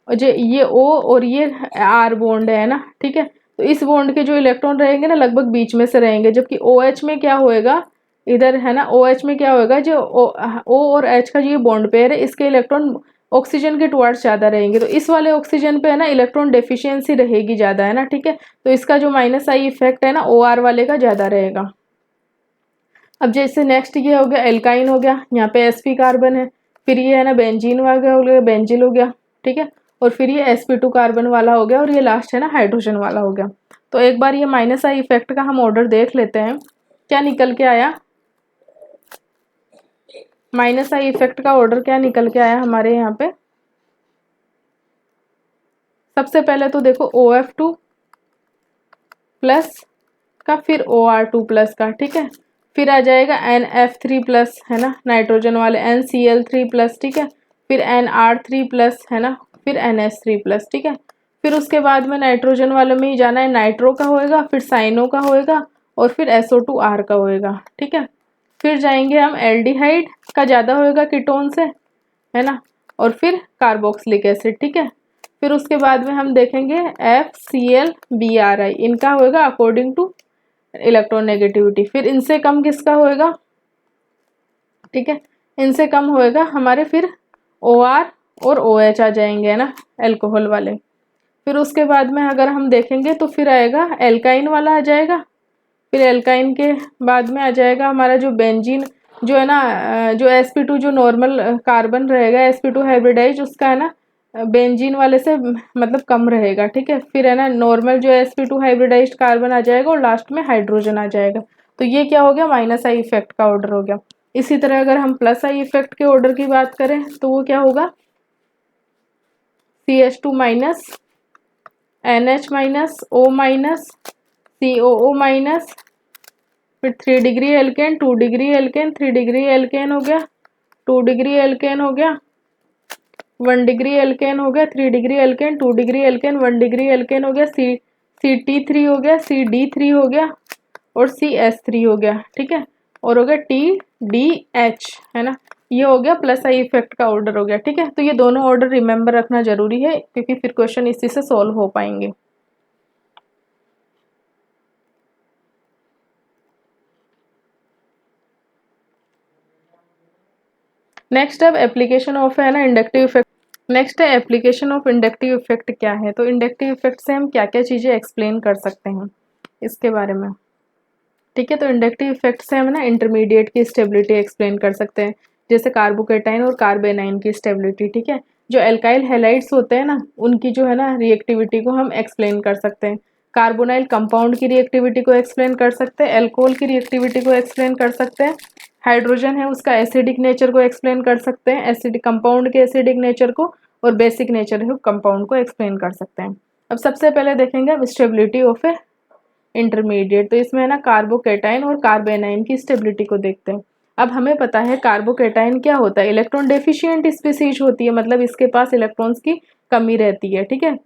ये O और ये R बॉन्ड है ना, ठीक है। तो इस बॉन्ड के जो इलेक्ट्रॉन रहेंगे ना लगभग बीच में से रहेंगे, जबकि OH में क्या होएगा, इधर है ना OH में क्या होएगा, जो O और H का जो ये बॉन्ड पेयर है इसके इलेक्ट्रॉन ऑक्सीजन के टुवार्ड्स ज़्यादा रहेंगे, तो इस वाले ऑक्सीजन पे है ना इलेक्ट्रॉन डेफिशिएंसी रहेगी ज़्यादा, है ना, ठीक है। तो इसका जो माइनस आई इफेक्ट है ना OR वाले का ज़्यादा रहेगा। अब जैसे नेक्स्ट ये हो गया एल्काइन हो गया, यहाँ पे sp कार्बन है, फिर ये है ना बेंजीन वाला हो गया, बेंजिल हो गया, ठीक है। और फिर ये sp2 कार्बन वाला हो गया, और ये लास्ट है ना हाइड्रोजन वाला हो गया। तो एक बार ये माइनस आई इफेक्ट का हम ऑर्डर देख लेते हैं, क्या निकल के आया। माइनस आई इफेक्ट का ऑर्डर क्या निकल के आया हमारे यहाँ पे, सबसे पहले तो देखो OF2 प्लस का, फिर OR2 प्लस का, ठीक है। फिर आ जाएगा NF3 प्लस, है ना, नाइट्रोजन वाले, NCl3 प्लस, ठीक है। फिर NR3 प्लस, है ना, फिर NH3 प्लस, ठीक है। फिर उसके बाद में नाइट्रोजन वाले में ही जाना है, नाइट्रो का होएगा, फिर साइनो का होएगा और फिर SO2R का होएगा, ठीक है। फिर जाएंगे हम एल्डिहाइड का ज़्यादा होएगा कीटोन से, है ना, और फिर कार्बोक्सिलिक एसिड, ठीक है। फिर उसके बाद में हम देखेंगे FCl-BRI, इनका होएगा अकॉर्डिंग टू इलेक्ट्रॉन नेगेटिविटी। फिर इनसे कम किसका होएगा, ठीक है, इनसे कम होएगा हमारे फिर OR और OH आ जाएंगे, है ना, एल्कोहल वाले। फिर उसके बाद में अगर हम देखेंगे तो फिर आएगा एल्काइन वाला आ जाएगा। फिर एल्काइन के बाद में आ जाएगा हमारा जो बेंजीन, जो है ना, जो sp2 जो नॉर्मल कार्बन रहेगा sp2 हाइब्रिडाइज, उसका है ना बेंजीन वाले से मतलब कम रहेगा, ठीक है। फिर है ना नॉर्मल जो sp2 हाइब्रिडाइज्ड कार्बन आ जाएगा और लास्ट में हाइड्रोजन आ जाएगा। तो ये क्या हो गया, माइनस आई इफेक्ट का ऑर्डर हो गया। इसी तरह अगर हम प्लस आई इफेक्ट के ऑर्डर की बात करें तो वो क्या होगा, CH2 minus, NH minus, O minus, COO minus, फिर 3 degree alkane, 2 degree alkane, 3 degree alkane हो गया, 2 डिग्री एल्केन हो गया, 1 डिग्री एल्केन हो गया, 3 degree alkane, 2 degree alkane, 1 degree alkane हो गया, CT3 हो गया, CD3 हो गया और CS3 हो गया, ठीक है। और हो गया TDH, है ना। ये हो गया प्लस आई इफेक्ट का ऑर्डर हो गया, ठीक है। तो ये दोनों ऑर्डर रिमेंबर रखना जरूरी है क्योंकि फिर क्वेश्चन इसी से सॉल्व हो पाएंगे। नेक्स्ट अब एप्लीकेशन ऑफ, है ना, इंडक्टिव इफेक्ट। नेक्स्ट है एप्लीकेशन ऑफ इंडक्टिव इफेक्ट क्या है। तो इंडक्टिव इफेक्ट से हम क्या क्या चीज़ें एक्सप्लेन कर सकते हैं इसके बारे में, ठीक है। तो इंडक्टिव इफेक्ट से हम ना इंटरमीडिएट की स्टेबिलिटी एक्सप्लेन कर सकते हैं, जैसे कार्बोकेटाइन और कार्बेनाइन की स्टेबिलिटी, ठीक है। जो एल्काइल हैलाइड्स होते हैं ना, उनकी जो है ना रिएक्टिविटी को हम एक्सप्लेन कर सकते हैं। कार्बोनाइल कंपाउंड की रिएक्टिविटी को एक्सप्लेन कर सकते हैं, एल्कोहल की रिएक्टिविटी को एक्सप्लेन कर सकते हैं, हाइड्रोजन है उसका एसिडिक नेचर को एक्सप्लेन कर सकते हैं, एसिडिक कंपाउंड के एसिडिक नेचर को, और बेसिक नेचर है कंपाउंड को एक्सप्लेन कर सकते हैं। अब सबसे पहले देखेंगे अब स्टेबिलिटी ऑफ ए इंटरमीडिएट। तो इसमें है ना कार्बोकेटाइन और कार्बेनाइन की स्टेबिलिटी को देखते हैं। अब हमें पता है कार्बोकेटाइन क्या होता है, इलेक्ट्रॉन डेफिशिएंट स्पीसीज होती है, मतलब इसके पास इलेक्ट्रॉन्स की कमी रहती है, ठीक है।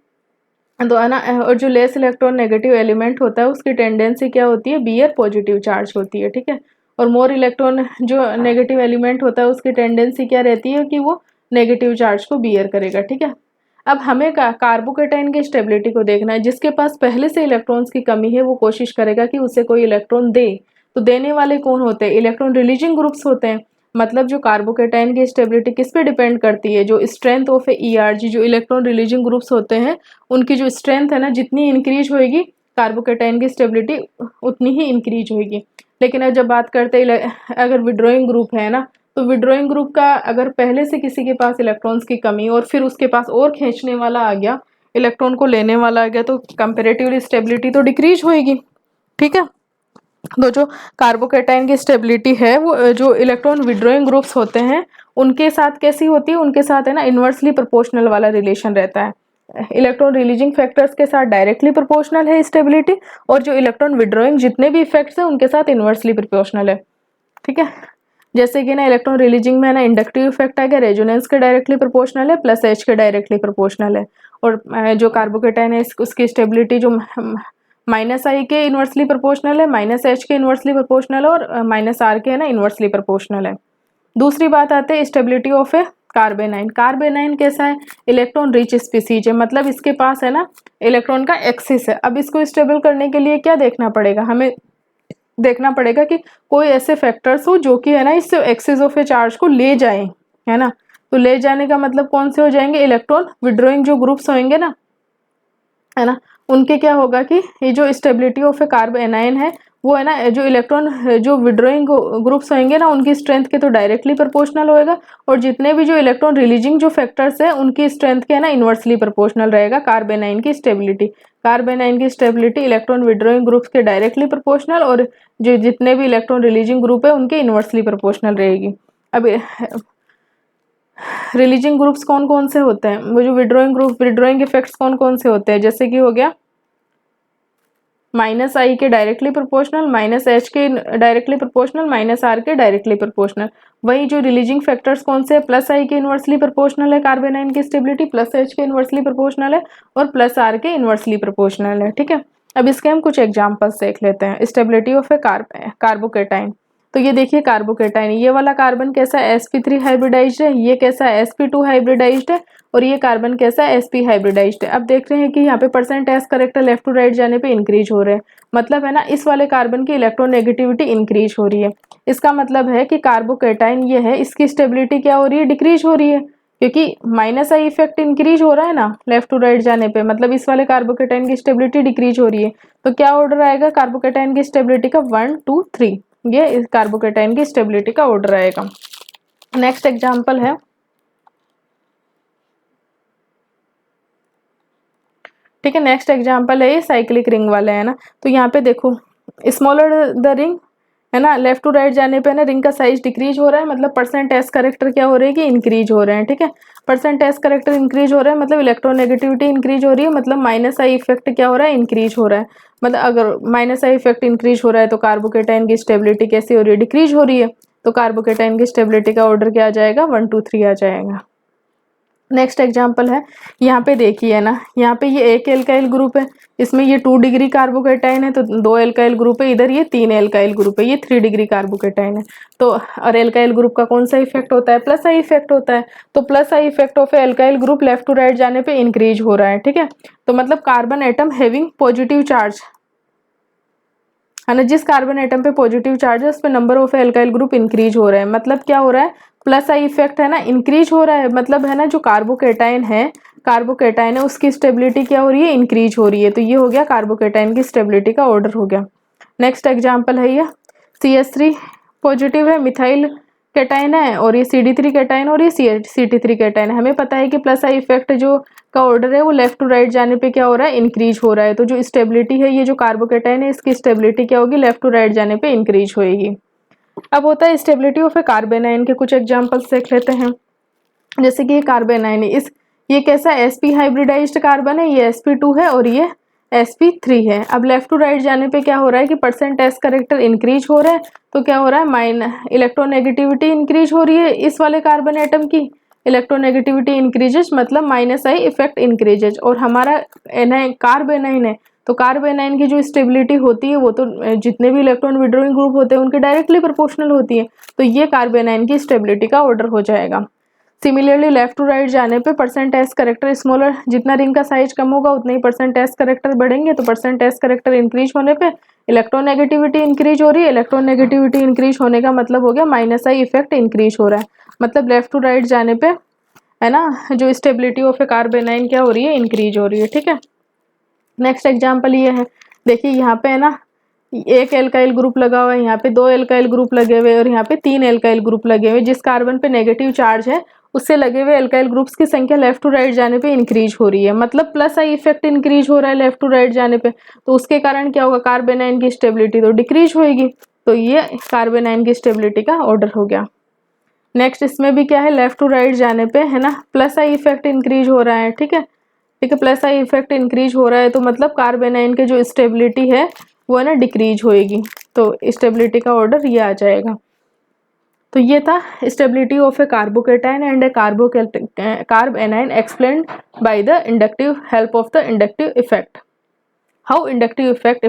तो है ना, और जो लेस इलेक्ट्रॉन नेगेटिव एलिमेंट होता है उसकी टेंडेंसी क्या होती है, बियर पॉजिटिव चार्ज होती है, ठीक है। और मोर इलेक्ट्रॉन जो नेगेटिव एलिमेंट होता है उसकी टेंडेंसी क्या रहती है कि वो नेगेटिव चार्ज को बियर करेगा, ठीक है। अब हमें कार्बोकेटाइन की स्टेबिलिटी को देखना है। जिसके पास पहले से इलेक्ट्रॉन्स की कमी है वो कोशिश करेगा कि उसे कोई इलेक्ट्रॉन दे। तो देने वाले कौन होते हैं, इलेक्ट्रॉन रिलीजिंग ग्रुप्स होते हैं। मतलब जो कार्बोकेटाइन की स्टेबिलिटी किस पे डिपेंड करती है, जो स्ट्रेंथ ऑफ ERG, जो इलेक्ट्रॉन रिलीजिंग ग्रुप्स होते हैं उनकी जो स्ट्रेंथ है ना, जितनी इंक्रीज होगी कार्बोकेटाइन की स्टेबिलिटी उतनी ही इंक्रीज होगी। लेकिन अब जब बात करते हैं अगर विड्रॉइंग ग्रुप है ना, तो विड्रॉइंग ग्रुप का अगर पहले से किसी के पास इलेक्ट्रॉन्स की कमी और फिर उसके पास और खींचने वाला आ गया, इलेक्ट्रॉन को लेने वाला आ गया, तो कंपैरेटिवली स्टेबिलिटी तो डिक्रीज होगी, ठीक है। तो जो कार्बोकेटाइन की स्टेबिलिटी है वो जो इलेक्ट्रॉन विड्रॉइंग ग्रुप्स होते हैं उनके साथ कैसी होती है, उनके साथ है ना इन्वर्सली प्रोपोर्शनल वाला रिलेशन रहता है। इलेक्ट्रॉन रिलीजिंग फैक्टर्स के साथ डायरेक्टली प्रोपोर्शनल है स्टेबिलिटी, और जो इलेक्ट्रॉन विड्रॉइंग जितने भी इफेक्ट्स हैं उनके साथ इन्वर्सली प्रोपोर्शनल है, ठीक है। जैसे कि ना इलेक्ट्रॉन रिलीजिंग में ना इंडक्टिव इफेक्ट आ गया, रेजोनेंस के डायरेक्टली प्रोपोर्शनल है, प्लस एच के डायरेक्टली प्रोपोर्शनल है। और जो कार्बोकेटाइन है उसकी स्टेबिलिटी जो माइनस आई के इन्वर्सली प्रोपोर्शनल है, माइनस एच के इन्वर्सली प्रोपोर्शनल है, और माइनस आर के है ना इन्वर्सली प्रोपोर्शनल है। दूसरी बात आते हैं स्टेबिलिटी ऑफ ए कार्बेनाइन। कार्बेनाइन कैसा है, इलेक्ट्रॉन रिच स्पीसीज है, मतलब इसके पास है ना इलेक्ट्रॉन का एक्सिस है। अब इसको स्टेबल करने के लिए क्या देखना पड़ेगा, हमें देखना पड़ेगा कि कोई ऐसे फैक्टर्स हो जो कि है ना इस एक्सिस ऑफ ए चार्ज को ले जाए, है ना। तो ले जाने का मतलब कौन से हो जाएंगे, इलेक्ट्रॉन विड्रॉइंग जो ग्रुप्स होंगे ना, है ना, उनके क्या होगा कि ये जो स्टेबिलिटी ऑफ ए कार्बेनाइन है वो है ना जो इलेक्ट्रॉन जो विड्रॉइंग ग्रुप्स होंगे ना उनकी स्ट्रेंथ के तो डायरेक्टली प्रोपोर्शनल होएगा, और जितने भी जो इलेक्ट्रॉन रिलीजिंग जो फैक्टर्स है उनकी स्ट्रेंथ के है ना इन्वर्सली प्रोपोर्शनल रहेगा कार्बेनाइन की स्टेबिलिटी। कार्बेनाइन की स्टेबिलिटी इलेक्ट्रॉन विड्रॉइंग ग्रुप्स के डायरेक्टली प्रोपोर्शनल, और जो जितने भी इलेक्ट्रॉन रिलीजिंग ग्रुप है उनके इन्वर्सली प्रोपोर्शनल रहेगी। अब रिलीजिंग ग्रुप्स कौन कौन से होते हैं, वो जो विड्रॉइंग ग्रुप, विड्रॉइंग इफेक्ट्स कौन कौन से होते हैं, जैसे कि हो गया -i के डायरेक्टली प्रोपोर्शनल, -h के डायरेक्टली प्रोपोर्शनल, -r के डायरेक्टली प्रोपोर्शनल। वही जो रिलीजिंग फैक्टर्स कौन से, +i के इन्वर्सली प्रोपोर्शनल है कार्बेनाइन की स्टेबिलिटी, +h के इन्वर्सली प्रोपोर्शनल है और +r के इन्वर्सली प्रोपोर्शनल है। ठीक है, अब इसके हम कुछ एग्जांपल्स देख लेते हैं। स्टेबिलिटी ऑफ ए कार्बोकेटाइन, तो ये देखिए कार्बोकेटाइन, ये वाला कार्बन कैसा है, sp3 हाइब्रिडाइज्ड है, ये कैसा है sp2 हाइब्रिडाइज्ड है और ये कार्बन कैसा है sp हाइब्रिडाइज्ड है। अब देख रहे हैं कि यहाँ पे percent S character left to right जाने पे इंक्रीज हो रहे हैं, मतलब है ना इस वाले कार्बन की इलेक्ट्रोनेगेटिविटी इंक्रीज हो रही है। इसका मतलब है कि कार्बोकेटाइन ये है, इसकी स्टेबिलिटी क्या हो रही है, डिक्रीज हो रही है, क्योंकि -i इफेक्ट इंक्रीज हो रहा है ना लेफ्ट टू राइट जाने पे, मतलब इस वाले कार्बोकेटाइन की स्टेबिलिटी डिक्रीज हो रही है। तो क्या ऑर्डर आएगा कार्बोकेटाइन की स्टेबिलिटी का, 1 2 3, ये इस कार्बोकेटाइन की स्टेबिलिटी का ऑर्डर आएगा। नेक्स्ट एग्जांपल है, ठीक है, नेक्स्ट एग्जांपल है ये साइक्लिक रिंग वाले है ना। तो यहाँ पे देखो स्मॉलर द रिंग है ना, लेफ्ट टू राइट जाने पे ना रिंग का साइज डिक्रीज हो रहा है, मतलब परसेंट एस करेक्टर क्या हो रही है कि इंक्रीज हो रहे हैं। ठीक है, परसेंट एस करेक्टर इंक्रीज हो रहा है मतलब इलेक्ट्रोनेगेटिविटी इंक्रीज हो रही है, मतलब -i इफेक्ट क्या हो रहा है, इंक्रीज हो रहा है। मतलब अगर -i इफेक्ट इंक्रीज हो रहा है तो कार्बोकेटाइन की स्टेबिलिटी कैसी हो रही है, डिक्रीज हो रही है। तो कार्बोकेटाइन की स्टेबिलिटी का ऑर्डर क्या आ जाएगा, 1 2 3 आ जाएगा। नेक्स्ट एग्जांपल है, यहाँ पे देखिए ना, यहाँ पे ये एक एल्काइल ग्रुप है, इसमें ये 2 डिग्री कार्बोकेटाइन है, तो 2 एल्काइल ग्रुप है, इधर ये 3 एल्काइल ग्रुप है, ये 3 डिग्री कार्बोकेटाइन है। तो और एल्काइल ग्रुप का कौन सा इफेक्ट होता है, +i इफेक्ट होता है। तो +i effect of alkyl group left to right जाने पे इंक्रीज हो रहा है। ठीक है, तो मतलब carbon atom having positive charge है ना, जिस कार्बन एटम पे पॉजिटिव चार्ज है उस पे number of alkyl group increase हो रहा है, मतलब क्या हो रहा है, +i इफेक्ट है ना इंक्रीज हो रहा है, मतलब है ना जो कार्बोकेटाइन है उसकी स्टेबिलिटी क्या हो रही है, इंक्रीज हो रही है। तो ये हो गया कार्बोकेटाइन की स्टेबिलिटी का ऑर्डर हो गया। नेक्स्ट एग्जांपल है ये CH3 पॉजिटिव है, मिथाइल कैटाइन है, और ये CD3 कैटाइन और ये CT3 कैटाइन है। हमें पता है कि +i इफेक्ट जो का ऑर्डर है वो लेफ्ट टू राइट जाने पे क्या हो रहा है, इंक्रीज हो रहा है। तो जो स्टेबिलिटी है, ये जो कार्बोकेटाइन है इसकी स्टेबिलिटी क्या होगी, लेफ्ट टू राइट जाने पे इंक्रीज होएगी। अब होता है स्टेबिलिटी ऑफ ए कार्बेनाइन के कुछ एग्जांपल्स देख लेते हैं। जैसे कि ये कार्बेनाइन है, ये कैसा sp हाइब्रिडाइज्ड कार्बन है, ये sp2 है और ये sp3 है। अब लेफ्ट टू राइट जाने पे क्या हो रहा है कि परसेंट एस करेक्टर इंक्रीज हो रहा है, तो क्या हो रहा है, इलेक्ट्रोनेगेटिविटी इंक्रीज हो रही है इस वाले कार्बन एटम की, इलेक्ट्रोनेगेटिविटी इंक्रीजेज मतलब -i इफेक्ट इंक्रीजेज। और हमारा कार्बेनाइन है, तो कार्बेनाइन की जो स्टेबिलिटी होती है वो तो जितने भी इलेक्ट्रॉन विड्रॉइंग ग्रुप होते हैं उनके डायरेक्टली प्रोपोर्शनल होती है, तो ये कार्बेनाइन की स्टेबिलिटी का ऑर्डर हो जाएगा। सिमिलरली लेफ्ट टू राइट जाने पे परसेंट एस करेक्टर स्मॉलर, जितना रिंग का साइज कम होगा उतने ही परसेंट एस करेक्टर बढ़ेंगे, तो परसेंट एस करेक्टर इंक्रीज होने पे इलेक्ट्रोनेगेटिविटी इंक्रीज हो रही है। इलेक्ट्रोनेगेटिविटी इंक्रीज होने का मतलब हो गया -i इफेक्ट इंक्रीज हो रहा है, मतलब लेफ्ट टू राइट जाने पे है ना जो स्टेबिलिटी ऑफ ए कार्बेनाइन क्या हो रही है, इंक्रीज हो रही है। ठीक है, नेक्स्ट एग्जांपल ये है, देखिए यहाँ पे है ना एक एल्काइल ग्रुप लगा हुआ है, यहाँ पे 2 एल्काइल ग्रुप लगे हुए और यहाँ पे 3 एल्काइल ग्रुप लगे हुए। जिस कार्बन पे नेगेटिव चार्ज है उससे लगे हुए एल्काइल ग्रुप्स की संख्या लेफ्ट टू राइट जाने पे इंक्रीज हो रही है, मतलब +i इफेक्ट इंक्रीज हो रहा है लेफ्ट टू राइट जाने पे, तो उसके कारण क्या होगा, कार्बेनाइन की स्टेबिलिटी तो डिक्रीज होगी। तो ये कार्बेनाइन की स्टेबिलिटी का ऑर्डर हो गया। नेक्स्ट इसमें भी क्या है, लेफ्ट टू राइट जाने पे है ना +i इफेक्ट इंक्रीज हो रहा है। ठीक है, +i इफेक्ट इंक्रीज हो रहा है, तो मतलब कार्बेनाइन के जो स्टेबिलिटी है वो है ना डिक्रीज होएगी, तो स्टेबिलिटी का ऑर्डर ये आ जाएगा। तो ये था stability of a carbocation and a carbanion explained by the inductive help of the inductive effect. How inductive effect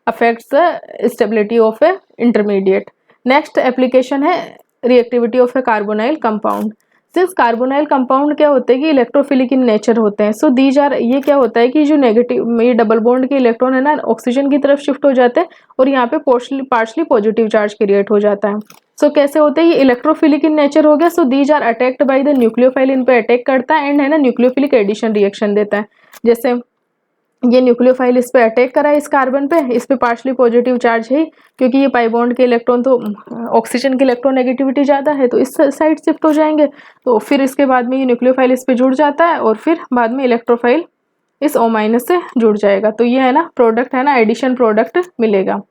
affects the stability of a intermediate. Next application है reactivity of a carbonyl compound. Since carbonyl compound क्या होते हैं कि electrophilic in nature होते हैं, सो these are, ये क्या होता है कि जो नेगेटिव ये डबल बॉन्ड के इलेक्ट्रॉन है ना ऑक्सीजन की तरफ शिफ्ट हो जाते हैं और यहाँ पे पार्शली पॉजिटिव चार्ज क्रिएट हो जाता है। सो कैसे होते हैं, ये इलेक्ट्रोफिलिक इन नेचर हो गया, so these are attacked by the nucleophile, इन पे अटैक करता है एंड है ना न्यूक्लियोफिलिक एडिशन रिएक्शन देता है। जैसे ये न्यूक्लियोफाइल इस पे अटैक करा है, इस कार्बन पे, इस पे पार्शली पॉजिटिव चार्ज है क्योंकि ये पाई बॉन्ड के इलेक्ट्रॉन तो ऑक्सीजन की इलेक्ट्रोनेगेटिविटी ज़्यादा है तो इस साइड शिफ्ट हो जाएंगे, तो फिर इसके बाद में ये न्यूक्लियोफाइल इस पे जुड़ जाता है और फिर बाद में इलेक्ट्रोफाइल इस O- से जुड़ जाएगा, तो ये है ना प्रोडक्ट है ना एडिशन प्रोडक्ट मिलेगा।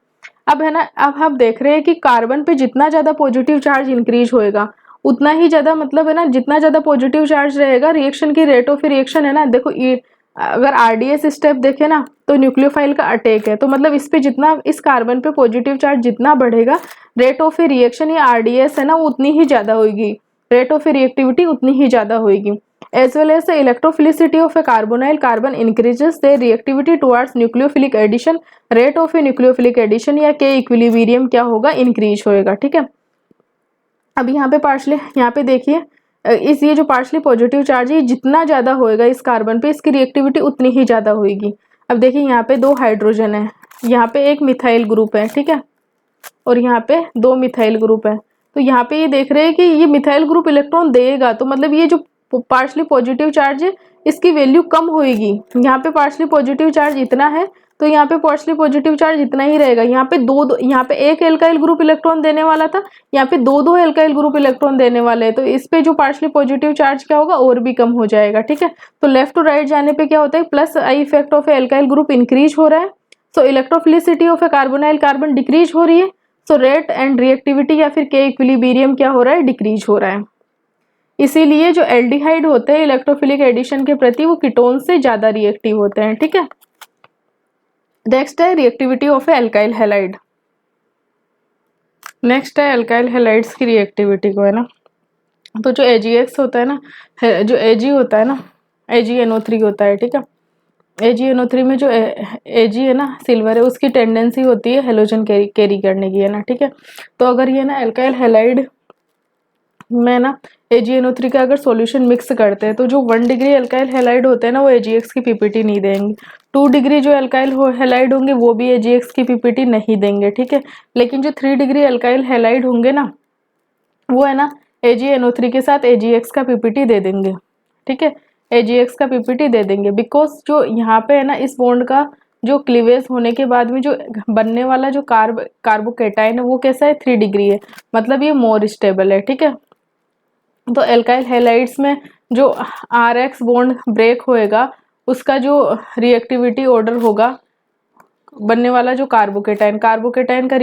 अब है ना, अब हम देख रहे हैं कि कार्बन पे जितना ज़्यादा पॉजिटिव चार्ज इंक्रीज होएगा उतना ही ज़्यादा मतलब है ना, जितना ज़्यादा पॉजिटिव चार्ज रहेगा रिएक्शन की रेट ऑफ रिएक्शन है ना, देखो ये अगर आरडीएस स्टेप देखे ना तो न्यूक्लियोफाइल का अटैक है, तो मतलब इस पे जितना, इस कार्बन पे पॉजिटिव चार्ज जितना बढ़ेगा रेट ऑफ रिएक्शन या आरडीएस है ना वो उतनी ही ज़्यादा होगी, रेट ऑफ रिएक्टिविटी उतनी ही ज़्यादा होगी। As well as the electrophilicity of a carbonyl carbon increases the reactivity towards nucleophilic addition, rate of a nucleophilic addition या के इक्विलिब्रियम क्या होगा, इंक्रीज होएगा। ठीक है, अब यहाँ पे पार्शली, यहाँ पे देखिए इस ये जो पार्शली पॉजिटिव चार्ज है जितना ज़्यादा होएगा इस कार्बन पे इसकी रिएक्टिविटी उतनी ही ज़्यादा होगी। अब देखिए यहाँ पे 2 हाइड्रोजन है, यहाँ पे एक मिथाइल ग्रुप है, ठीक है, और यहाँ पे 2 मिथाइल ग्रुप है। तो यहाँ पे ये देख रहे हैं कि ये मिथाइल ग्रुप इलेक्ट्रॉन देगा, तो मतलब ये जो पार्शली पॉजिटिव चार्ज है इसकी वैल्यू कम होएगी। यहाँ पे पार्शली पॉजिटिव चार्ज इतना है तो यहाँ पे पार्शली पॉजिटिव चार्ज इतना ही रहेगा। यहाँ पे यहाँ पे एक एल्काइल ग्रुप इलेक्ट्रॉन देने वाला था, यहाँ पे 2 एल्काइल ग्रुप इलेक्ट्रॉन देने वाले हैं, तो इस पे जो पार्शली पॉजिटिव चार्ज क्या होगा और भी कम हो जाएगा। ठीक है, तो लेफ्ट टू राइट जाने पे क्या होता है, plus I effect of alkyl group increase हो रहा है, so electrophilicity of a carbonyl carbon decrease हो रही है, सो रेट एंड रिएक्टिविटी या फिर के इक्विलिब्रियम क्या हो रहा है, डिक्रीज हो रहा है। इसीलिए जो एल्डिहाइड होते हैं इलेक्ट्रोफिलिक एडिशन के प्रति वो कीटोन से ज्यादा रिएक्टिव होते हैं। ठीक है, नेक्स्ट है reactivity of alkyl halide. Next है एल्काइल हैलाइड्स की रिएक्टिविटी को है ना, तो जो AgX होता है ना, जो Ag होता है ना, AgNO3 होता है। ठीक है, AgNO3 में जो Ag है ना, सिल्वर है, उसकी टेंडेंसी होती है हेलोजन कैरी करने की है ना। ठीक है, तो अगर ये ना एल्काइल हैलाइड में ना AgNO3 का अगर सॉल्यूशन मिक्स करते हैं तो जो 1 डिग्री एल्काइल हैलाइड होते हैं ना वो AgX की पीपीटी नहीं देंगे, 2 डिग्री जो एल्काइल हैलाइड होंगे वो भी AgX की पीपीटी नहीं देंगे। ठीक है, लेकिन जो 3 डिग्री एल्काइल हैलाइड होंगे ना वो है ना AgNO3 के साथ AgX का पीपीटी दे देंगे। ठीक है, AgX का पीपीटी दे देंगे, बिकॉज जो यहाँ पे है ना इस बॉन्ड का जो क्लीवेज होने के बाद में जो बनने वाला जो कार्बोकेटाइन है वो कैसा है, 3 डिग्री है, मतलब ये मोर स्टेबल है। ठीक है, तो एल्काइल हैलाइड्स में जो RX बॉन्ड ब्रेक होएगा उसका जो रिएक्टिविटी ऑर्डर होगा, बनने वाला जो कार्बोकेटाइन का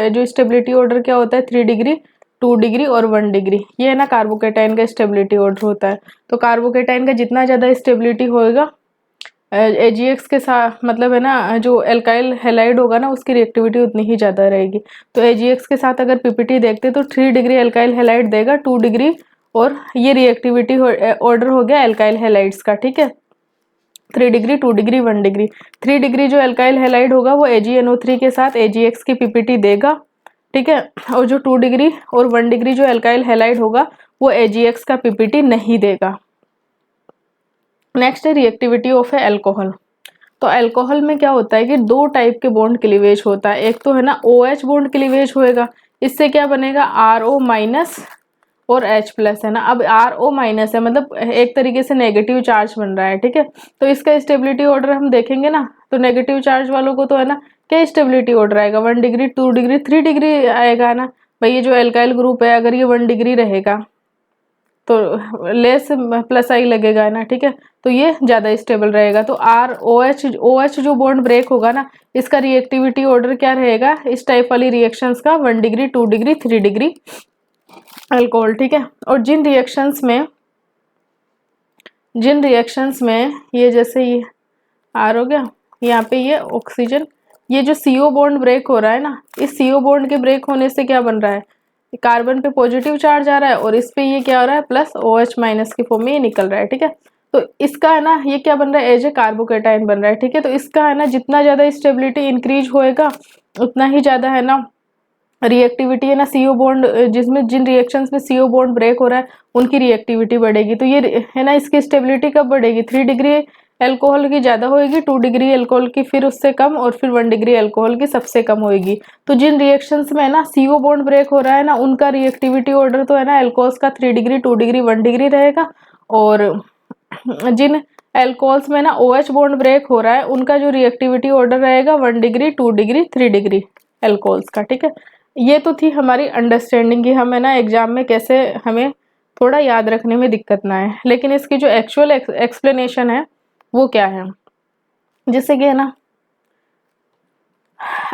जो स्टेबिलिटी ऑर्डर क्या होता है, 3 डिग्री, 2 डिग्री और 1 डिग्री, ये है ना कार्बोकेटाइन का स्टेबिलिटी ऑर्डर होता है। तो कार्बोकेटाइन का जितना ज़्यादा स्टेबिलिटी होएगा AgX के साथ, मतलब है ना जो एल्काइल हैलाइड होगा ना उसकी रिएक्टिविटी उतनी ही ज़्यादा रहेगी। तो AgX के साथ अगर पीपीटी देखते तो 3 डिग्री एल्काइल हैलाइड देगा, 2 डिग्री, और ये रिएक्टिविटी ऑर्डर हो गया एल्काइल हैलाइड्स का। ठीक है, 3 डिग्री, 2 डिग्री, 1 डिग्री। 3 डिग्री जो एल्काइल हैलाइड होगा वो AgNO3 के साथ AgX की पीपीटी देगा। ठीक है, और जो 2 डिग्री और 1 डिग्री जो एल्काइल हैलाइड होगा वो AgX का पीपीटी नहीं देगा। नेक्स्ट है रिएक्टिविटी ऑफ ए अल्कोहल। तो अल्कोहल में क्या होता है कि 2 टाइप के बॉन्ड क्लीवेज होता है, एक तो है ना OH बॉन्ड क्लीवेज होएगा, इससे क्या बनेगा RO माइनस और H प्लस है ना। अब RO माइनस है मतलब एक तरीके से नेगेटिव चार्ज बन रहा है। ठीक है, तो इसका स्टेबिलिटी ऑर्डर हम देखेंगे ना, तो नेगेटिव चार्ज वालों को तो है ना क्या स्टेबिलिटी ऑर्डर आएगा, 1 डिग्री, 2 डिग्री, 3 डिग्री आएगा ना। भाई ये जो एल्काइल ग्रुप है अगर ये 1 डिग्री रहेगा तो लेस प्लस आई लगेगा ना। ठीक है, तो ये ज़्यादा स्टेबल रहेगा। तो OH जो बॉन्ड ब्रेक होगा ना इसका रिएक्टिविटी ऑर्डर क्या रहेगा इस टाइप वाली रिएक्शंस का, 1 डिग्री, 2 डिग्री, 3 डिग्री अल्कोहल। ठीक है, और जिन रिएक्शंस में ये जैसे ये आर हो गया, यहाँ पे ये ऑक्सीजन, ये जो CO बॉन्ड ब्रेक हो रहा है ना, इस CO बॉन्ड के ब्रेक होने से क्या बन रहा है, कार्बन पे पॉजिटिव चार्ज आ रहा है और इस पे ये क्या हो रहा है, प्लस OH माइनस के फॉर्म में ये निकल रहा है। ठीक है, तो इसका है ना ये क्या बन रहा है, एज ए कार्बोकेटाइन बन रहा है। ठीक है, तो इसका है ना जितना ज़्यादा स्टेबिलिटी इंक्रीज होएगा उतना ही ज़्यादा है ना रिएक्टिविटी है ना CO बॉन्ड, जिसमें जिन रिएक्शंस में CO बॉन्ड ब्रेक हो रहा है उनकी रिएक्टिविटी बढ़ेगी। तो ये है ना इसकी स्टेबिलिटी कब बढ़ेगी, 3 डिग्री अल्कोहल की ज़्यादा होएगी, 2 डिग्री अल्कोहल की फिर उससे कम, और फिर 1 डिग्री अल्कोहल की सबसे कम होएगी। तो जिन रिएक्शंस में है ना CO बॉन्ड ब्रेक हो रहा है ना उनका रिएक्टिविटी ऑर्डर तो है ना अल्कोहल्स का 3 डिग्री, 2 डिग्री, 1 डिग्री रहेगा, और जिन अल्कोहल्स में ना OH बॉन्ड ब्रेक हो रहा है उनका जो रिएक्टिविटी ऑर्डर रहेगा 1 डिग्री, 2 डिग्री, 3 डिग्री अल्कोहल्स का। ठीक है, ये तो थी हमारी अंडरस्टैंडिंग की हमें ना एग्जाम में कैसे हमें थोड़ा याद रखने में दिक्कत ना है, लेकिन इसकी जो एक्चुअल एक्सप्लेनेशन है वो क्या है, जैसे कि है ना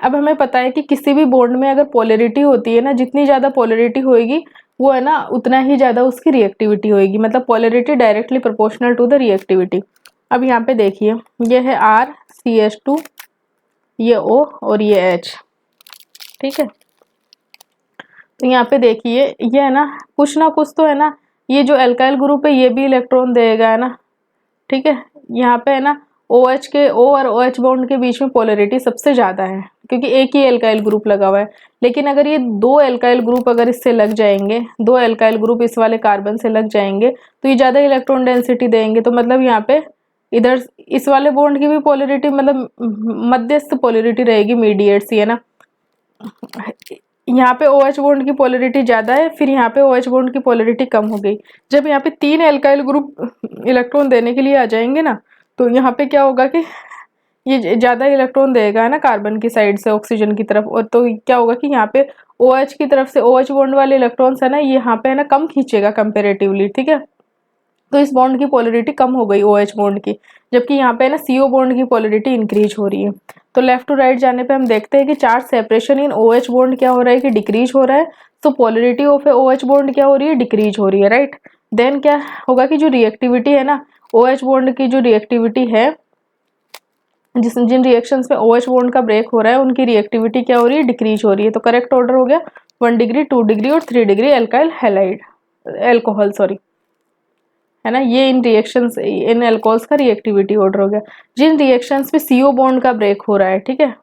अब हमें पता है कि किसी भी बॉन्ड में अगर पोलैरिटी होती है ना, जितनी ज़्यादा पोलैरिटी होएगी वो है ना उतना ही ज़्यादा उसकी रिएक्टिविटी होगी, मतलब polarity directly proportional to the reactivity. अब यहाँ पे देखिए ये है RCH2, ये O और ये H, ठीक है। तो यहाँ पे देखिए ये है ना कुछ तो है ना, ये जो एल्काइल ग्रुप है ये भी इलेक्ट्रॉन देगा, है ना, ठीक है। यहाँ पे है ना OH के O और OH बॉन्ड के बीच में पोलरिटी सबसे ज़्यादा है क्योंकि एक ही एल्काइल ग्रुप लगा हुआ है। लेकिन अगर ये दो एल्काइल ग्रुप अगर इससे लग जाएंगे, दो एल्काइल ग्रुप इस वाले कार्बन से लग जाएंगे तो ये ज़्यादा इलेक्ट्रॉन डेंसिटी देंगे। तो मतलब यहाँ पे इधर इस वाले बॉन्ड की भी पोलरिटी मतलब मध्यस्थ पोलरिटी रहेगी, मीडिएट सी, है ना। यहाँ पे OH बॉन्ड की पोलरिटी ज़्यादा है, फिर यहाँ पे OH बॉन्ड की पोलरिटी कम हो गई। जब यहाँ पे 3 एल्काइल ग्रुप इलेक्ट्रॉन देने के लिए आ जाएंगे ना, तो यहाँ पे क्या होगा कि ये ज़्यादा इलेक्ट्रॉन देगा, है ना, कार्बन की साइड से ऑक्सीजन की तरफ। और तो क्या होगा कि यहाँ पे OH की तरफ से OH बॉन्ड वाले इलेक्ट्रॉन्स है ना, ये यहाँ पे है ना कम खींचेगा कंपेरेटिवली, ठीक है। तो इस बॉन्ड की पोलरिटी कम हो गई OH बॉन्ड की, जबकि यहाँ पे है ना CO बॉन्ड की पोलरिटी इंक्रीज हो रही है। तो लेफ्ट टू राइट जाने पे हम देखते हैं कि चार्ज सेपरेशन इन OH बॉन्ड क्या हो रहा है कि डिक्रीज हो रहा है। तो पोलरिटी ऑफ OH बॉन्ड क्या हो रही है, डिक्रीज हो रही है, राइट। देन क्या होगा कि जो रिएक्टिविटी है ना, OH बॉन्ड की जो रिएक्टिविटी है, जिन रिएक्शंस में OH बॉन्ड का ब्रेक हो रहा है उनकी रिएक्टिविटी क्या हो रही है, डिक्रीज हो रही है। तो करेक्ट ऑर्डर हो गया 1 डिग्री, 2 डिग्री और 3 degree alkyl halide alcohol, sorry, है ना। ये इन रिएक्शंस, इन एल्कोहल्स का रिएक्टिविटी ऑर्डर हो गया। जिन रिएक्शंस में CO बॉन्ड का ब्रेक हो रहा है, ठीक है,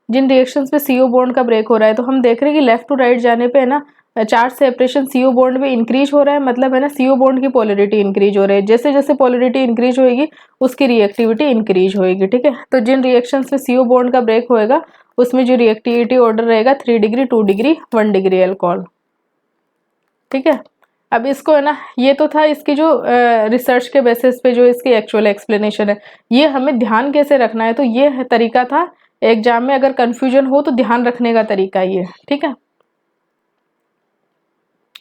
जिन रिएक्शंस में CO बॉन्ड का ब्रेक हो रहा है, तो हम देख रहे हैं कि लेफ्ट टू राइट जाने पे है ना चार्ज सेपरेशन CO बॉन्ड में इंक्रीज हो रहा है, मतलब है ना CO बॉन्ड की पोलरिटी इंक्रीज हो रही है। जैसे जैसे पोलरिटी इंक्रीज होगी उसकी रिएक्टिविटी इंक्रीज होगी, ठीक है। तो जिन रिएक्शंस में CO बॉन्ड का ब्रेक होएगा उसमें जो रिएक्टिविटी ऑर्डर रहेगा 3 डिग्री, 2 डिग्री, 1 डिग्री एल्कोहल, ठीक है। अब इसको है ना, ये तो था इसकी जो रिसर्च के बेसिस पे जो इसकी एक्चुअल एक्सप्लेनेशन है, ये हमें ध्यान कैसे रखना है, तो ये तरीका था एग्जाम में अगर कंफ्यूजन हो तो ध्यान रखने का तरीका ये, ठीक है।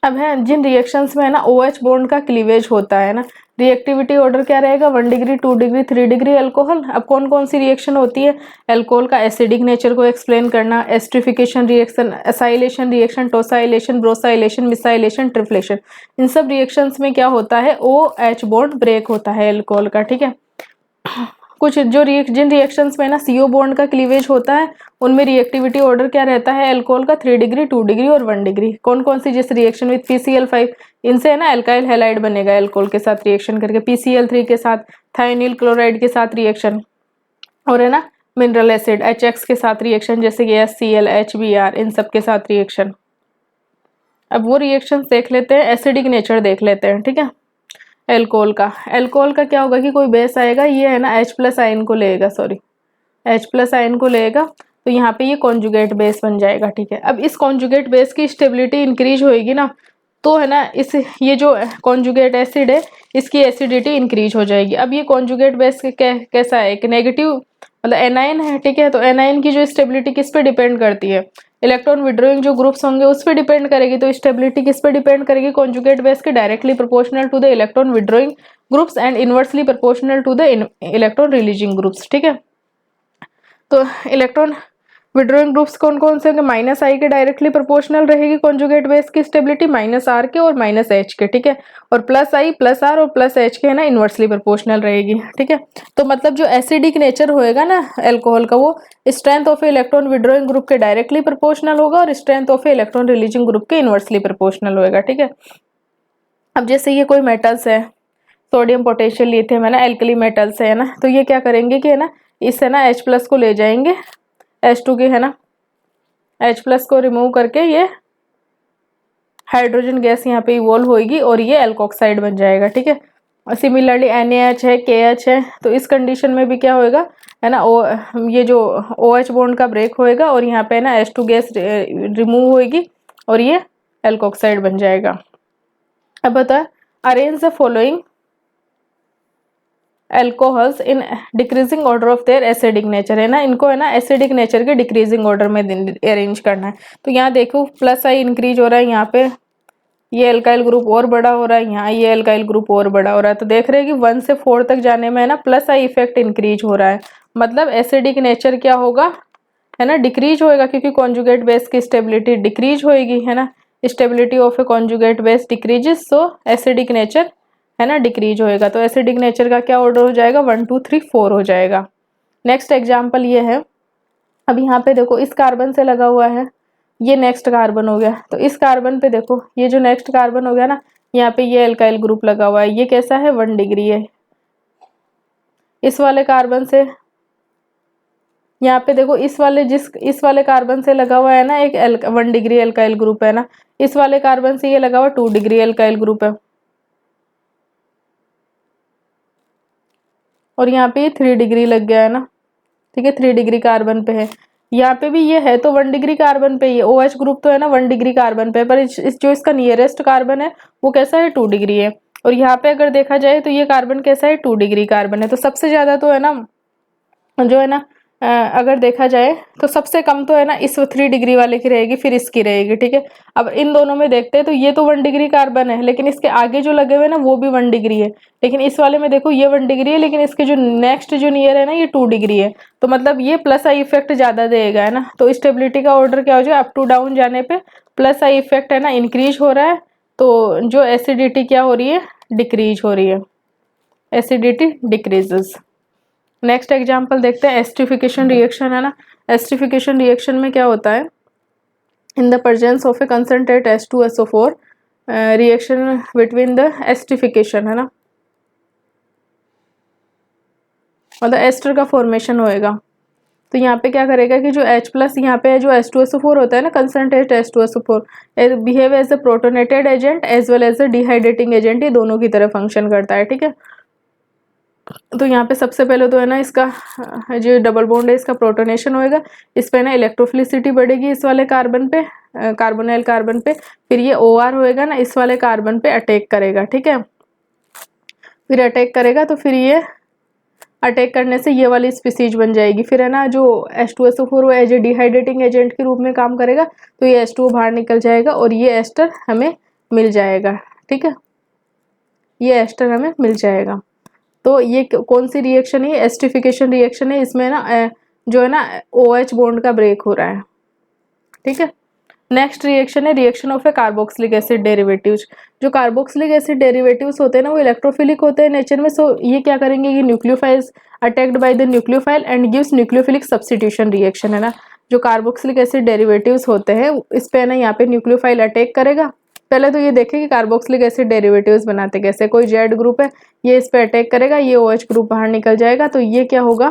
अब है जिन रिएक्शंस में है ना OH बॉन्ड का क्लीवेज होता है ना, रिएक्टिविटी ऑर्डर क्या रहेगा 1 डिग्री, 2 डिग्री, 3 डिग्री एल्कोहल। अब कौन कौन सी रिएक्शन होती है, एल्कोहल का एसिडिक नेचर को एक्सप्लेन करना, एस्ट्रिफिकेशन रिएक्शन, एसाइलेशन रिएक्शन, टोसाइलेशन, ब्रोसाइलेशन, मिसाइलेशन, ट्रिफ्लेशन। इन सब रिएक्शंस में क्या होता है, OH बॉन्ड ब्रेक होता है एल्कोहल का, ठीक है। कुछ जो जिन रिएक्शंस में ना CO बॉन्ड का क्लीवेज होता है उनमें रिएक्टिविटी ऑर्डर क्या रहता है एल्कोहल का 3 डिग्री, 2 डिग्री और 1 डिग्री। कौन कौन सी, जिस रिएक्शन विद PCl5, इनसे है ना एल्काइल हैलाइड बनेगा एल्कोहल के साथ रिएक्शन करके, PCl3 के साथ, थायोनिल क्लोराइड के साथ रिएक्शन, और है ना मिनरल एसिड HX के साथ रिएक्शन, जैसे कि HCl, HBr, इन सब के साथ रिएक्शन। अब वो रिएक्शन देख लेते हैं, एसिडिक नेचर देख लेते हैं, ठीक है। एल्कोहल का क्या होगा कि कोई बेस आएगा, ये है ना H+ आयन को लेगा, सॉरी H+ आयन को लेगा, तो यहाँ पे ये कॉन्जुगेट बेस बन जाएगा, ठीक है। अब इस कॉन्जुगेट बेस की स्टेबिलिटी इंक्रीज होएगी ना, तो है ना इस ये जो कॉन्जुगेट एसिड है इसकी एसिडिटी इंक्रीज हो जाएगी। अब ये कॉन्जुगेट बेस कैसा है कि नेगेटिव, मतलब एनाइन है, ठीक है। तो एनाइन की जो स्टेबिलिटी किस पे डिपेंड करती है, इलेक्ट्रॉन विड्रॉइंग जो ग्रुप्स होंगे उस पर डिपेंड करेगी। तो स्टेबिलिटी किस पे डिपेंड करेगी, कॉन्जुगेट बेस के directly proportional to the electron withdrawing groups and inversely proportional to the electron releasing groups, ठीक है। तो इलेक्ट्रॉन विड्रॉइंग ग्रुप्स कौन कौन से होंगे, -I के डायरेक्टली प्रोपोर्शनल रहेगी कॉन्जुगेट बेस की स्टेबिलिटी, -R के और -H के, ठीक है। और +I, +R और +H के है ना इनवर्सली प्रोपोर्शनल रहेगी, ठीक है। तो मतलब जो एसिडिक नेचर होएगा ना एल्कोहल का, वो strength of electron withdrawing group के डायरेक्टली प्रोपोर्शनल होगा और strength of electron releasing group के इनवर्सली प्रोपोर्शनल होएगा, ठीक है। अब जैसे ये कोई मेटल्स है, सोडियम, पोटेशियम, लिथियम, है ना, एल्कली मेटल्स है ना, तो ये क्या करेंगे कि है ना इससे ना H+ को ले जाएंगे, H2 के है ना H+ को रिमूव करके ये हाइड्रोजन गैस यहाँ पे इवॉल्व होगी और ये एल्कोक्साइड बन जाएगा, ठीक है। और सिमिलरली NaH है, KH है, तो इस कंडीशन में भी क्या होएगा, है ना ये जो OH बॉन्ड का ब्रेक होएगा और यहाँ पे है ना H2 गैस रिमूव होएगी और ये एल्कोक्साइड बन जाएगा। अब बता, arrange the following alcohols in decreasing order of their acidic nature, है ना, इनको है ना एसिडिक नेचर के डिक्रीजिंग ऑर्डर में अरेंज करना है। तो यहाँ देखो +I इंक्रीज हो रहा है, यहाँ पे ये एल्काइल ग्रुप और बड़ा हो रहा है, यहाँ ये एल्काइल ग्रुप और बड़ा हो रहा है। तो देख रहे हैं कि 1 से 4 तक जाने में है ना +I इफेक्ट इंक्रीज हो रहा है, मतलब एसिडिक नेचर क्या होगा, है ना डिक्रीज होएगा, क्योंकि कॉन्जुगेट बेस की स्टेबिलिटी डिक्रीज होएगी, है ना। Stability of A conjugate base decreases, so acidic nature है ना डिक्रीज होएगा। तो एसिडिक नेचर का क्या ऑर्डर हो जाएगा, 1 2 3 4 हो जाएगा। नेक्स्ट एग्जाम्पल ये है, अब यहाँ पे देखो इस कार्बन से लगा हुआ है, ये नेक्स्ट कार्बन हो गया। तो इस कार्बन पे देखो ये जो नेक्स्ट कार्बन हो गया ना, यहाँ पे ये एल्काइल ग्रुप लगा हुआ है, ये कैसा है 1 डिग्री है। इस वाले कार्बन से यहाँ पे देखो इस वाले कार्बन से लगा हुआ है ना एक 1 डिग्री एल्काइल ग्रुप है ना, इस वाले कार्बन से ये लगा हुआ 2 डिग्री एल्काइल ग्रुप है, और यहाँ पे ये 3 डिग्री लग गया है ना, ठीक है 3 डिग्री कार्बन पे है। यहाँ पे भी ये है तो 1 डिग्री कार्बन पे, ये OH ग्रुप तो है ना 1 डिग्री कार्बन पे, पर जो इसका नियरेस्ट कार्बन है वो कैसा है 2 डिग्री है। और यहाँ पे अगर देखा जाए तो ये कार्बन कैसा है 2 डिग्री कार्बन है। तो सबसे ज्यादा तो है ना जो है ना अगर देखा जाए तो सबसे कम तो है ना इस 3 डिग्री वाले की रहेगी, फिर इसकी रहेगी, ठीक है। अब इन दोनों में देखते हैं तो ये तो 1 डिग्री कार्बन है, लेकिन इसके आगे जो लगे हुए ना वो भी 1 डिग्री है, लेकिन इस वाले में देखो ये 1 डिग्री है, लेकिन इसके जो नेक्स्ट जो नियर है ना ये 2 डिग्री है। तो मतलब ये प्लस आई इफेक्ट ज्यादा देगा है ना। तो स्टेबिलिटी का ऑर्डर क्या हो जाएगा, अप टू डाउन जाने पे प्लस आई इफेक्ट है ना इंक्रीज हो रहा है, तो जो एसिडिटी क्या हो रही है डिक्रीज हो रही है, एसिडिटी डिक्रीजेस। नेक्स्ट एग्जाम्पल देखते हैं, एस्टिफिकेशन रिएक्शन है ना। एस्टिफिकेशन रिएक्शन में क्या होता है, इन the presence of A concentrate H2SO4 reaction between the esterification है ना, मतलब एस्टर का फॉर्मेशन होएगा। तो यहाँ पे क्या करेगा कि जो H+ यहाँ पे जो H2SO4 होता है ना, concentrate H2SO4 behave as a protonated agent as well as a dehydrating agent, ये दोनों की तरह फंक्शन करता है, ठीक है। तो यहाँ पे सबसे पहले तो है ना इसका जो डबल बॉन्ड है इसका प्रोटोनेशन होएगा, इस पे ना इलेक्ट्रोफिलिसिटी बढ़ेगी इस वाले कार्बन पे, कार्बोनाइल कार्बन पे, फिर ये OR होएगा ना इस वाले कार्बन पे अटैक करेगा, ठीक है। फिर अटैक करेगा तो फिर ये अटैक करने से ये वाली स्पीसीज बन जाएगी, फिर है ना जो H2SO4 वो एज ए डिहाइड्रेटिंग एजेंट के रूप में काम करेगा, तो ये H2O बाहर निकल जाएगा और ये एस्टर हमें मिल जाएगा, ठीक है, ये एस्टर हमें मिल जाएगा। तो ये कौन सी रिएक्शन है, एस्टिफिकेशन रिएक्शन है, इसमें ना जो है ना OH बॉन्ड का ब्रेक हो रहा है, ठीक है। नेक्स्ट रिएक्शन है reaction of A carboxylic acid derivatives. जो कार्बोक्सिलिक एसिड डेरिवेटिव्स होते हैं ना वो इलेक्ट्रोफिलिक होते हैं नेचर में, सो ये क्या करेंगे, ये nucleophiles attacked by the nucleophile and gives nucleophilic substitution reaction है ना। जो कार्बोक्सिलिक एसिड डेरिवेटिव्स होते हैं इस पे ना यहाँ पे न्यूक्लियोफाइल अटैक करेगा। पहले तो ये देखें कि कार्बोक्सिलिक एसिड डेरिवेटिव्स बनाते कैसे, कोई जेड ग्रुप है ये इस पे अटैक करेगा, ये OH ग्रुप बाहर निकल जाएगा, तो ये क्या होगा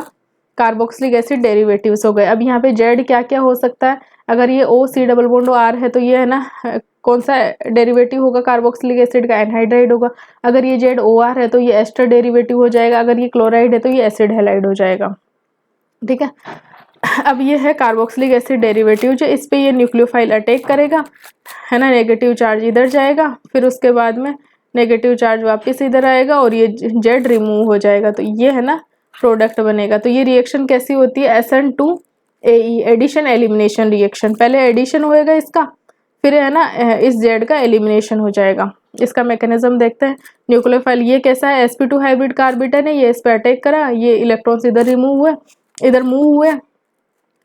कार्बोक्सिलिक एसिड डेरिवेटिव्स हो गए। अब यहाँ पे जेड क्या क्या हो सकता है, अगर ये O C double bond R है तो ये है ना कौन सा डेरिवेटिव होगा कार्बोक्सिलिक एसिड का, एनहाइड्राइड होगा। अगर ये जेड OR है तो ये एस्टर डेरिवेटिव हो जाएगा, अगर ये क्लोराइड है तो ये एसिड हैलाइड हो जाएगा, ठीक है। अब ये है कार्बोक्सिलिक एसिड डेरिवेटिव, जो इस पे ये न्यूक्लियोफाइल अटैक करेगा है ना, नेगेटिव चार्ज इधर जाएगा, फिर उसके बाद में नेगेटिव चार्ज वापस इधर आएगा और ये जेड रिमूव हो जाएगा, तो ये है ना प्रोडक्ट बनेगा। तो ये रिएक्शन कैसी होती है, SN2AE एडिशन एलिमिनेशन रिएक्शन। पहले एडिशन होएगा इसका, फिर है ना इस जेड का एलिमिनेशन हो जाएगा। इसका मैकेनिज्म देखते हैं। न्यूक्लियोफाइल ये कैसा है, sp2 हाइब्रिड कार्बिटन है, ये इस पे अटैक करा, ये इलेक्ट्रॉन्स इधर रिमूव हुए, इधर मूव हुए।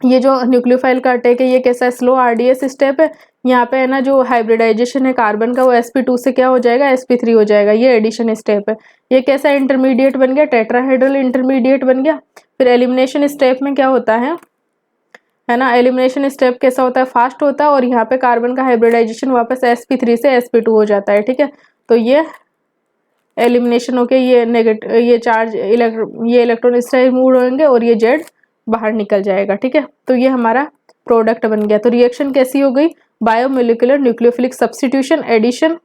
ये जो न्यूक्लियोफाइल का अटैक है ये कैसा है, स्लो RDS स्टेप है। यहाँ पे है ना जो हाइब्रिडाइजेशन है कार्बन का वो sp2 से क्या हो जाएगा sp3 हो जाएगा, ये एडिशन स्टेप है। ये कैसा इंटरमीडिएट बन गया, टेट्राहेड्रल इंटरमीडिएट बन गया। फिर एलिमिनेशन स्टेप में क्या होता है ना, एलिमिनेशन स्टेप कैसा होता है, फास्ट होता है, और यहाँ पे कार्बन का हाइब्रिडाइजेशन वापस sp3 से sp2 हो जाता है, ठीक है। तो ये एलिमिनेशन होके ये नेगेटिव ये चार्ज ये इलेक्ट्रॉन इस टाइप मूव होंगे और ये जेड बाहर निकल जाएगा, ठीक है। तो ये हमारा प्रोडक्ट बन गया। तो रिएक्शन कैसी हो गई, bimolecular nucleophilic substitution addition.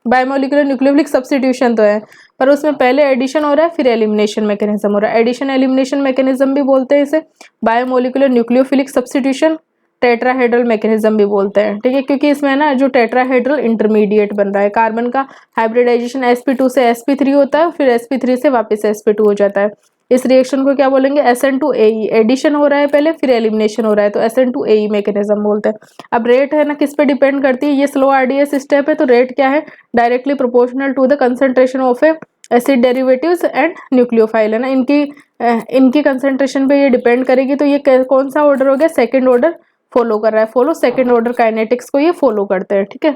Bimolecular nucleophilic substitution तो है, पर उसमें पहले एडिशन हो रहा है फिर एलिमिनेशन मैकेनिज्म हो रहा है। एडिशन एलिमिनेशन मैकेनिज्म भी बोलते हैं इसे, biomolecular nucleophilic substitution tetrahedral mechanism भी बोलते हैं, ठीक है, क्योंकि इसमें ना जो टेट्राहेड्रल इंटरमीडिएट बन रहा है, कार्बन का हाइब्रिडाइजेशन sp2 से sp3 होता है, फिर sp3 से वापस sp2 हो जाता है। इस रिएक्शन को क्या बोलेंगे, SN2AE एडिशन हो रहा है पहले, फिर एलिमिनेशन हो रहा है, तो SN2AE मैकेनिज्म बोलते हैं। अब रेट है ना किस पे डिपेंड करती है, ये स्लो RDS स्टेप है, तो रेट क्या है, directly proportional to the concentration of a acid derivatives and nucleophile है ना, इनकी कंसंट्रेशन पे ये डिपेंड करेगी। तो ये कौन सा ऑर्डर हो गया, सेकेंड ऑर्डर फॉलो कर रहा है, फॉलो सेकेंड ऑर्डर काइनेटिक्स को ये फॉलो करते हैं, ठीक है।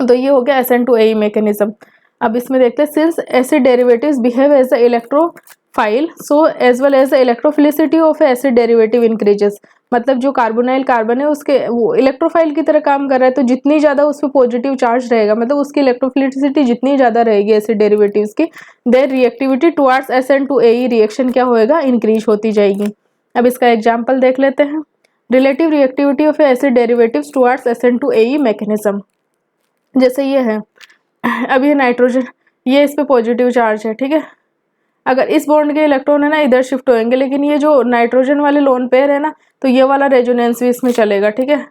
तो ये हो गया SN2AE मैकेनिज्म। अब इसमें देखते हैं, since acid derivatives behave as the electrophile so as well as the electrophilicity of acid derivative increases. मतलब जो कार्बोनाइल कार्बन है उसके वो इलेक्ट्रोफाइल की तरह काम कर रहा है, तो जितनी ज़्यादा उस पर पॉजिटिव चार्ज रहेगा, मतलब उसकी इलेक्ट्रोफिलिसिटी जितनी ज़्यादा रहेगी एसिड डेरिवेटिव्स की, there reactivity towards SN2AE reaction क्या होएगा, इंक्रीज होती जाएगी। अब इसका एग्जाम्पल देख लेते हैं। Relative reactivity of acid derivatives towards SN2AE mechanism. जैसे ये है, अब ये नाइट्रोजन, ये इस पे पॉजिटिव चार्ज है, ठीक है। अगर इस बॉन्ड के इलेक्ट्रॉन है ना इधर शिफ्ट होंगे, लेकिन ये जो नाइट्रोजन वाले लोन पेयर है ना, तो ये वाला रेजोनेंस भी इसमें चलेगा, ठीक है।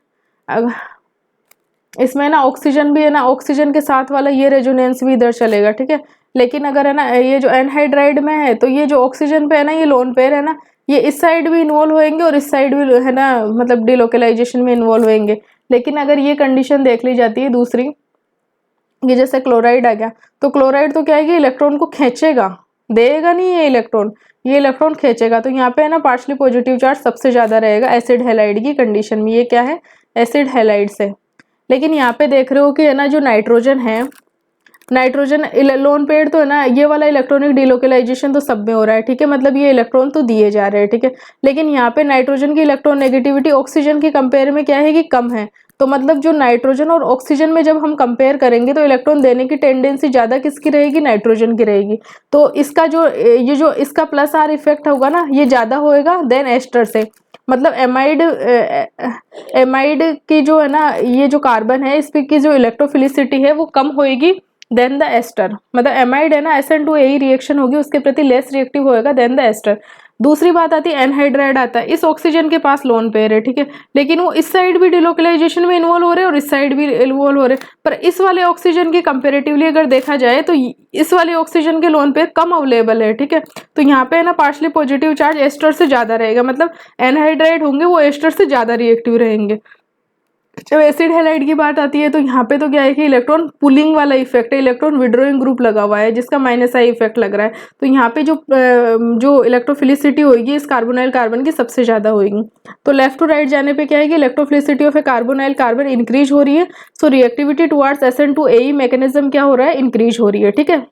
अगर इसमें ना ऑक्सीजन भी है ना, ऑक्सीजन के साथ वाला ये रेजोनेंस भी इधर चलेगा, ठीक है। लेकिन अगर है ना ये जो एनहाइड्राइड में है, तो ये जो ऑक्सीजन पे है ना, ये लोन पेयर है ना, ये इस साइड भी इन्वॉल्व होंगे और इस साइड भी है ना, मतलब डिलोकलाइजेशन में इन्वॉल्व होंगे। लेकिन अगर ये कंडीशन देख ली जाती है दूसरी, ये जैसे क्लोराइड आ गया, तो क्लोराइड तो क्या है कि इलेक्ट्रॉन को खींचेगा, देगा नहीं ये इलेक्ट्रॉन खींचेगा। तो यहाँ पे है ना पार्शली पॉजिटिव चार्ज सबसे ज्यादा रहेगा एसिड हैलाइड की कंडीशन में। ये क्या है, एसिड हैलाइड से। लेकिन यहाँ पे देख रहे हो कि है ना जो नाइट्रोजन है, नाइट्रोजन लोन पेयर तो है ना, ये वाला इलेक्ट्रॉनिक डिलोकलाइजेशन तो सब में हो रहा है, ठीक है। मतलब ये इलेक्ट्रॉन तो दिए जा रहे हैं, ठीक है। लेकिन यहाँ पे नाइट्रोजन की इलेक्ट्रॉन नेगेटिविटी ऑक्सीजन के कंपेयर में क्या है कि कम है। तो मतलब जो नाइट्रोजन और ऑक्सीजन में जब हम कंपेयर करेंगे तो इलेक्ट्रॉन देने की टेंडेंसी ज्यादा किसकी रहेगी, नाइट्रोजन की रहेगी। तो इसका जो ये जो इसका प्लस आर इफेक्ट होगा ना, ये ज्यादा होएगा देन एस्टर से। मतलब एमाइड की जो है ना, ये जो कार्बन है इस पे की जो इलेक्ट्रोफिलिसिटी है वो कम होएगी देन द एस्टर। मतलब एमाइड है ना, SN2AE रिएक्शन होगी उसके प्रति लेस रिएक्टिव होएगा देन द एस्टर। दूसरी बात आती है एनहाइड्राइड आता है, इस ऑक्सीजन के पास लोन पेयर है, ठीक है। लेकिन वो इस साइड भी डिलोकलाइजेशन में इन्वॉल्व हो रहे हैं और इस साइड भी इन्वॉल्व हो रहे हैं, पर इस वाले ऑक्सीजन के कंपेरेटिवली अगर देखा जाए तो इस वाले ऑक्सीजन के लोन पेयर कम अवेलेबल है, ठीक है। तो यहाँ पे है ना पार्शली पॉजिटिव चार्ज एस्टर से ज्यादा रहेगा, मतलब एनहाइड्राइड होंगे वो एस्टर से ज्यादा रिएक्टिव रहेंगे। जब एसिड हैलाइड की बात आती है तो यहाँ पे तो क्या है कि इलेक्ट्रॉन पुलिंग वाला इफेक्ट है, इलेक्ट्रॉन विड्रॉइंग ग्रुप लगा हुआ है जिसका -I इफेक्ट लग रहा है। तो यहाँ पे जो इलेक्ट्रोफिलिसिटी होगी इस कार्बोनाइल कार्बन की सबसे ज्यादा होगी। तो लेफ्ट टू राइट जाने पे क्या है कि electrophilicity of a carbonyl carbon increase हो रही है, सो रिएक्टिविटी टुवार्ड्स SN2AE मैकेनिज्म क्या हो रहा है, इंक्रीज हो रही है, ठीक है।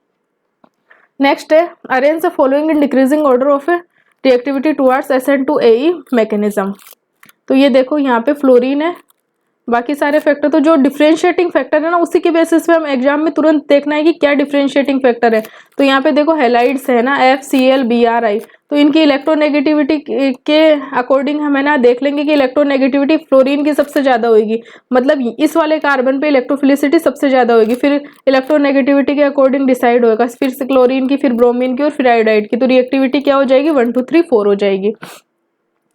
नेक्स्ट है arrange the following in decreasing order of reactivity towards SN2AE mechanism. तो ये देखो यहाँ पे फ्लोरीन है, बाकी सारे फैक्टर तो जो डिफरेंशिएटिंग फैक्टर है ना उसी के बेसिस पे हम एग्जाम में तुरंत देखना है कि क्या डिफरेंशिएटिंग फैक्टर है। तो यहाँ पे देखो हैलाइड्स है ना, FCl Bri, तो इनकी इलेक्ट्रोनेगेटिविटी के अकॉर्डिंग हमें ना देख लेंगे कि इलेक्ट्रोनेगेटिविटी फ्लोरीन की सबसे ज्यादा होगी, मतलब इस वाले कार्बन पे इलेक्ट्रोफिलिसिटी सबसे ज्यादा होगी, फिर इलेक्ट्रोनेगेटिविटी के अकॉर्डिंग डिसाइड होगा, फिर से क्लोरीन की, फिर ब्रोमीन की और फिर आयोडाइड की। तो रिएक्टिविटी क्या हो जाएगी, 1 2 3 4 हो जाएगी।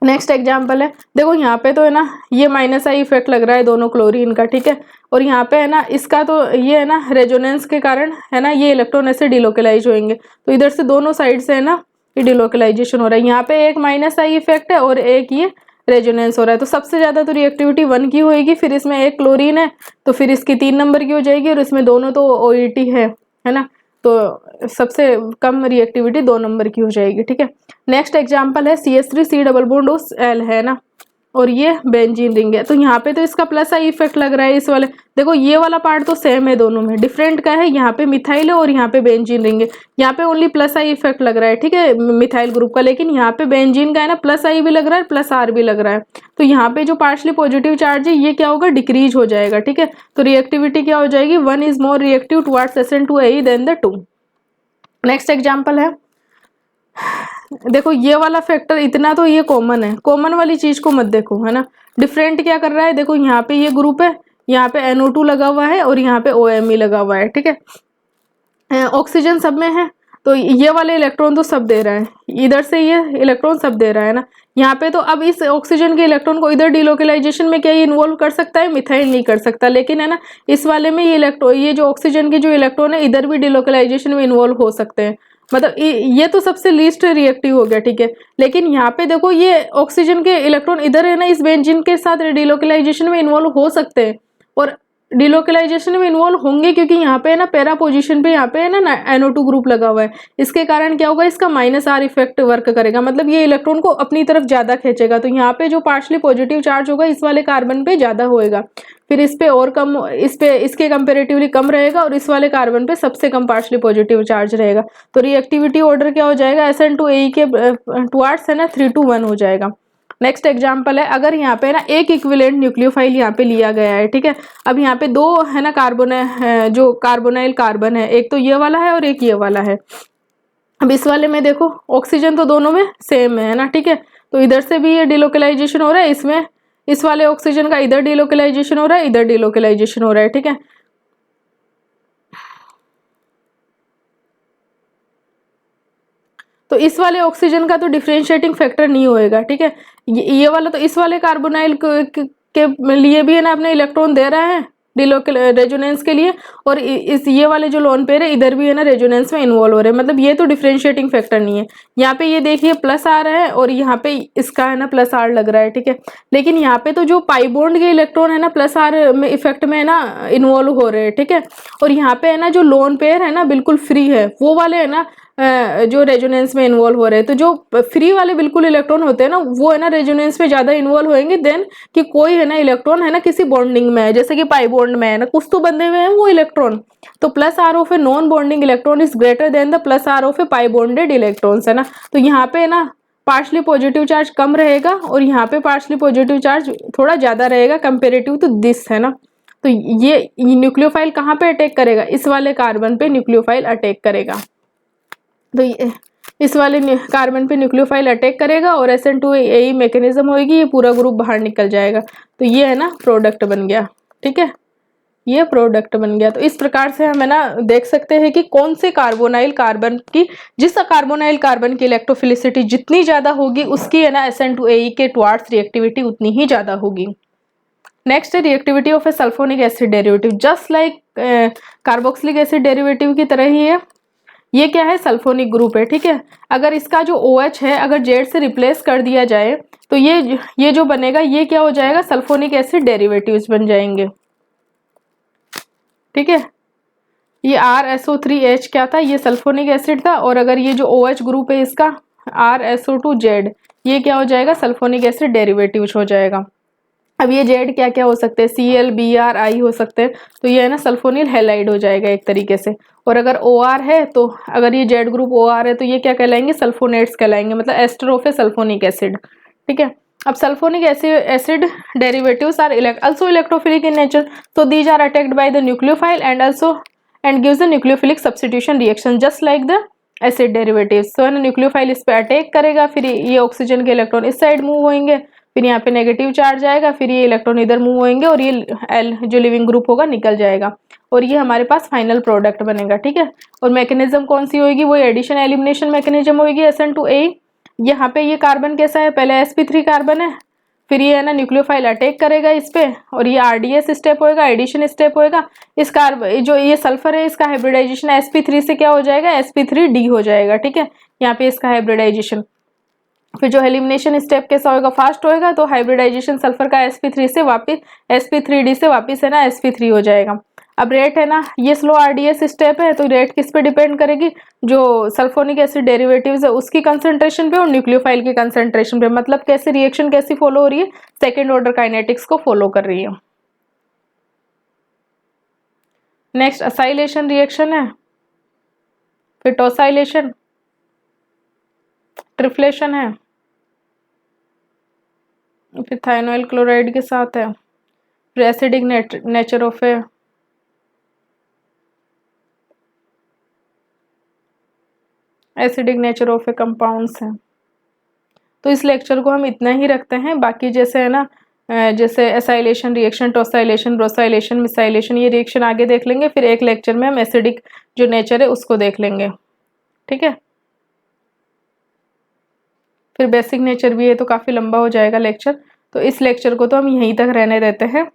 नेक्स्ट एग्जाम्पल है, देखो यहाँ पे तो है ना ये -I इफेक्ट लग रहा है दोनों क्लोरीन का, ठीक है। और यहाँ पे है ना इसका तो ये है ना रेजोनेंस के कारण है ना ये इलेक्ट्रॉन ऐसे डिलोकलाइज होंगे, तो इधर से दोनों साइड से है ना ये डिलोकलाइजेशन हो रहा है। यहाँ पे एक -I इफेक्ट है और एक ये रेजोनेंस हो रहा है। तो सबसे ज्यादा तो रिएक्टिविटी 1 की होगी, फिर इसमें एक क्लोरीन है तो फिर इसकी 3 नंबर की हो जाएगी, और इसमें दोनों तो OET है ना, तो सबसे कम रिएक्टिविटी 2 नंबर की हो जाएगी, ठीक है। नेक्स्ट एग्जांपल है CH3C डबल बॉन्ड L है ना, और ये बेंजीन रिंग है। तो यहाँ पे तो इसका +I इफेक्ट लग रहा है इस वाले, देखो ये वाला पार्ट तो सेम है दोनों में, डिफरेंट का है, यहाँ पे मिथाइल है और यहाँ पे बेंजीन रिंग है। यहाँ पे ओनली +I इफेक्ट लग रहा है, ठीक है, मिथाइल ग्रुप का, लेकिन यहाँ पे बेंजीन का है ना +I भी लग रहा है +R भी लग रहा है। तो यहाँ पे जो पार्शली पॉजिटिव चार्ज है ये क्या होगा, डिक्रीज हो जाएगा, ठीक है। तो रिएक्टिविटी क्या हो जाएगी, 1 is more reactive towards SN2AE than the 2। Next example है, देखो ये वाला फैक्टर इतना तो ये कॉमन है, कॉमन वाली चीज को मत देखो, है ना। डिफरेंट क्या कर रहा है, देखो यहाँ पे ये ग्रुप है, यहाँ पे NO2 लगा हुआ है और यहाँ पे OMe लगा हुआ है, ठीक है। ऑक्सीजन सब में है, तो ये वाले इलेक्ट्रॉन तो सब दे रहा है, इधर से ये इलेक्ट्रॉन सब दे रहा है ना। यहाँ पे तो अब इस ऑक्सीजन के इलेक्ट्रॉन को इधर डिलोकलाइजेशन में क्या ये इन्वॉल्व कर सकता है, मिथाइल नहीं कर सकता, लेकिन है ना इस वाले में ये जो ऑक्सीजन के जो इलेक्ट्रॉन है इधर भी डिलोकलाइजेशन में इन्वॉल्व हो सकते हैं। मतलब ये तो सबसे लीस्ट रिएक्टिव हो गया, ठीक है। लेकिन यहाँ पे देखो ये ऑक्सीजन के इलेक्ट्रॉन इधर है ना इस बेंजीन के साथ डिलोकलाइजेशन में इन्वॉल्व हो सकते हैं, और डिलोकलाइजेशन में इन्वॉल्व होंगे क्योंकि यहाँ पे है ना पैरा पोजीशन पे यहाँ पे है ना NO2 ग्रुप लगा हुआ है। इसके कारण क्या होगा, इसका -R इफेक्ट वर्क करेगा, मतलब ये इलेक्ट्रॉन को अपनी तरफ ज्यादा खींचेगा। तो यहाँ पे जो पार्शली पॉजिटिव चार्ज होगा इस वाले कार्बन पे ज्यादा होएगा। फिर इस पे और कम, इस पे इसके कंपेरेटिवली कम रहेगा और इस वाले कार्बन पे सबसे कम पार्शली पॉजिटिव चार्ज रहेगा। तो रिएक्टिविटी ऑर्डर क्या हो जाएगा, SN2AE के टुवार्ड्स है ना 3 to 1 हो जाएगा। नेक्स्ट एग्जाम्पल है, अगर यहाँ पे ना एक इक्विवेलेंट न्यूक्लियोफाइल यहाँ पे लिया गया है, ठीक है। अब यहाँ पे दो है ना कार्बन है, जो कार्बोनाइल कार्बन है, एक तो ये वाला है और एक ये वाला है। अब इस वाले में देखो ऑक्सीजन तो दोनों में सेम है ना, ठीक है। तो इधर से भी ये डिलोकलाइजेशन हो रहा है, इसमें इस वाले ऑक्सीजन का इधर डिलोकलाइजेशन हो रहा है, इधर डिलोकलाइजेशन हो रहा है, ठीक है। तो इस वाले ऑक्सीजन का तो डिफरेंशिएटिंग फैक्टर नहीं होएगा, ठीक है। ये वाला तो इस वाले कार्बोनाइल के लिए भी है ना अपने इलेक्ट्रॉन दे रहा है डिलोकल रेजोनेंस के लिए, और इस ये वाले जो लोन पेयर है इधर भी है ना रेजोनेंस में इन्वॉल्व हो रहे हैं, मतलब ये तो डिफरेंशिएटिंग फैक्टर नहीं है। यहाँ पे ये देखिए प्लस आर है और यहाँ पे इसका है ना प्लस आर लग रहा है, ठीक है। लेकिन यहाँ पे तो जो पाई बॉन्ड के इलेक्ट्रॉन है ना प्लस आर में इफेक्ट में है ना इन्वॉल्व हो रहे हैं, ठीक है। और यहाँ पे है ना जो लोन पेयर है ना बिल्कुल फ्री है, वो वाले है ना जो रेजोनेंस में इन्वॉल्व हो रहे हैं। तो जो फ्री वाले बिल्कुल इलेक्ट्रॉन होते हैं ना वो है ना रेजोनेंस में ज्यादा इन्वॉल्व होंगे देन कि कोई है ना इलेक्ट्रॉन है ना किसी बॉन्डिंग में है, जैसे कि पाई बॉन्ड में है ना कुछ तो बंधे हुए हैं वो इलेक्ट्रॉन। तो plus R of a non bonding electron is greater than the plus R of a pi bonded electrons, है ना। तो यहाँ पे है ना पार्शली पॉजिटिव चार्ज कम रहेगा और यहाँ पे पार्शली पॉजिटिव चार्ज थोड़ा ज्यादा रहेगा कंपेरेटिव टू दिस, है ना। तो ये न्यूक्लियोफाइल कहाँ पे अटैक करेगा, इस वाले कार्बन पे न्यूक्लियोफाइल अटैक करेगा। तो इस वाले कार्बन पे न्यूक्लियोफाइल अटैक करेगा और SN2AE मैकेनिज्म होगी, ये पूरा ग्रुप बाहर निकल जाएगा। तो ये है ना प्रोडक्ट बन गया, ठीक है, ये प्रोडक्ट बन गया। तो इस प्रकार से हम है ना देख सकते हैं कि कौन से कार्बोनाइल कार्बन की, जिस कार्बोनाइल कार्बन की इलेक्ट्रोफिलिसिटी जितनी ज्यादा होगी उसकी है ना SN2AE के टुवार्ड्स रिएक्टिविटी उतनी ही ज्यादा होगी। नेक्स्ट है reactivity of a sulphonic acid derivative, just like carboxylic acid derivative की तरह ही है। ये क्या है, सल्फोनिक ग्रुप है, ठीक है। अगर इसका जो OH है अगर जेड से रिप्लेस कर दिया जाए तो ये जो बनेगा ये क्या हो जाएगा, सल्फोनिक एसिड डेरिवेटिव्स बन जाएंगे, ठीक है। ये RSO3H क्या था, ये सल्फोनिक एसिड था, और अगर ये जो OH ग्रुप है इसका RSO2Z, ये क्या हो जाएगा, सल्फोनिक एसिड डेरिवेटिव हो जाएगा। अब ये जेड क्या क्या हो सकते हैं, Cl Br I हो सकते हैं, तो ये है ना सल्फोनिल हैलाइड हो जाएगा एक तरीके से। और अगर OR है तो अगर ये जेड ग्रुप OR है तो ये क्या कहलाएंगे, सल्फोनेट्स कहलाएंगे, मतलब ester of a sulphonic acid, ठीक है। अब sulphonic acid derivatives are also electrophilic in nature, so these are attacked by the nucleophile and gives the nucleophilic substitution reaction just like the acid derivatives. तो है ना nucleophile इस पे attack करेगा, फिर ये ऑक्सीजन के इलेक्ट्रॉन इस साइड मूव होंगे, फिर यहाँ पे नेगेटिव चार्ज आएगा, फिर ये इलेक्ट्रॉन इधर मूव होंगे और ये एल जो लिविंग ग्रुप होगा निकल जाएगा और ये हमारे पास फाइनल प्रोडक्ट बनेगा, ठीक है। और मैकेनिज्म कौन सी होगी, वो एडिशन एलिमिनेशन मैकेनिज्म होगी SN2A। यहाँ पे ये कार्बन कैसा है, पहले sp3 कार्बन है, फिर ये है ना न्यूक्लियोफाइल अटैक करेगा इस पे और ये RDS स्टेप होएगा, एडिशन स्टेप होएगा। इस कार्बन जो ये सल्फर है इसका हाइब्रिडाइजेशन sp3 से क्या हो जाएगा, sp3D हो जाएगा, ठीक है। यहाँ पे इसका हाइब्रिडाइजेशन, फिर जो एलिमिनेशन स्टेप कैसा होगा, फास्ट होएगा, तो हाइब्रिडाइजेशन सल्फर का sp3 से वापिस sp3D से वापिस है ना sp3 हो जाएगा। अब रेट है ना, ये स्लो RDS स्टेप है, तो रेट किस पे डिपेंड करेगी, जो सल्फोनिक एसिड डेरिवेटिव्स है उसकी कंसंट्रेशन पे और न्यूक्लियोफाइल की कंसंट्रेशन पे, मतलब कैसे रिएक्शन कैसी फॉलो हो रही है, सेकेंड ऑर्डर काइनेटिक्स को फॉलो कर रही है। नेक्स्ट असाइलेशन रिएक्शन है, फिर टोसाइलेशन, ट्रिफ्लेशन है, फिर थाइनोइल क्लोराइड के साथ है, फिर acidic nature of A acidic nature of A compounds हैं। तो इस लेक्चर को हम इतना ही रखते हैं, बाकी जैसे है ना जैसे एसाइलेशन रिएक्शन, टोसाइलेशन, ब्रोसाइलेशन, मिसाइलेशन, ये रिएक्शन आगे देख लेंगे, फिर एक लेक्चर में हम एसिडिक जो नेचर है उसको देख लेंगे, ठीक है। फिर बेसिक नेचर भी है तो काफ़ी लंबा हो जाएगा लेक्चर, तो इस लेक्चर को तो हम यहीं तक रहने देते हैं,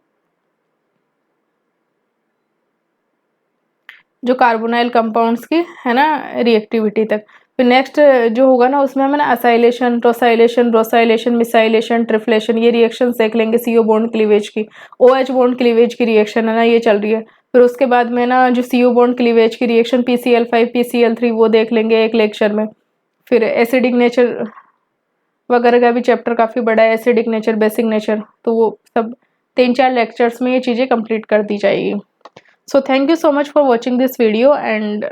जो कार्बोनाइल कंपाउंड्स की है ना रिएक्टिविटी तक। फिर नेक्स्ट जो होगा ना उसमें हम ना असाइलेशन, टोसाइलेशन, ब्रोसाइलेशन, मिसाइलेशन, ट्रिफ्लेशन, ये रिएक्शन देख लेंगे। CO बॉन्ड क्लीवेज की, OH बॉन्ड क्लीवेज की रिएक्शन है ना ये चल रही है। फिर उसके बाद में ना जो CO बॉन्ड क्लीवेज की रिएक्शन PCl5 PCl3 वो देख लेंगे एक लेक्चर में। फिर एसिडिक नेचर वगैरह का भी चैप्टर काफ़ी बड़ा है, एसिडिक नेचर, बेसिक नेचर, तो वो सब 3-4 लेक्चर्स में ये चीज़ें कंप्लीट कर दी जाएगी। So thank you so much for watching this video and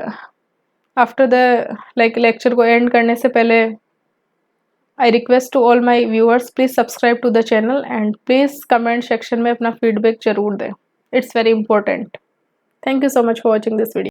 after the lecture को एंड करने से पहले I request to all my viewers, please subscribe to the channel and please comment section में अपना फीडबैक जरूर दें, it's very important. Thank you so much for watching this video.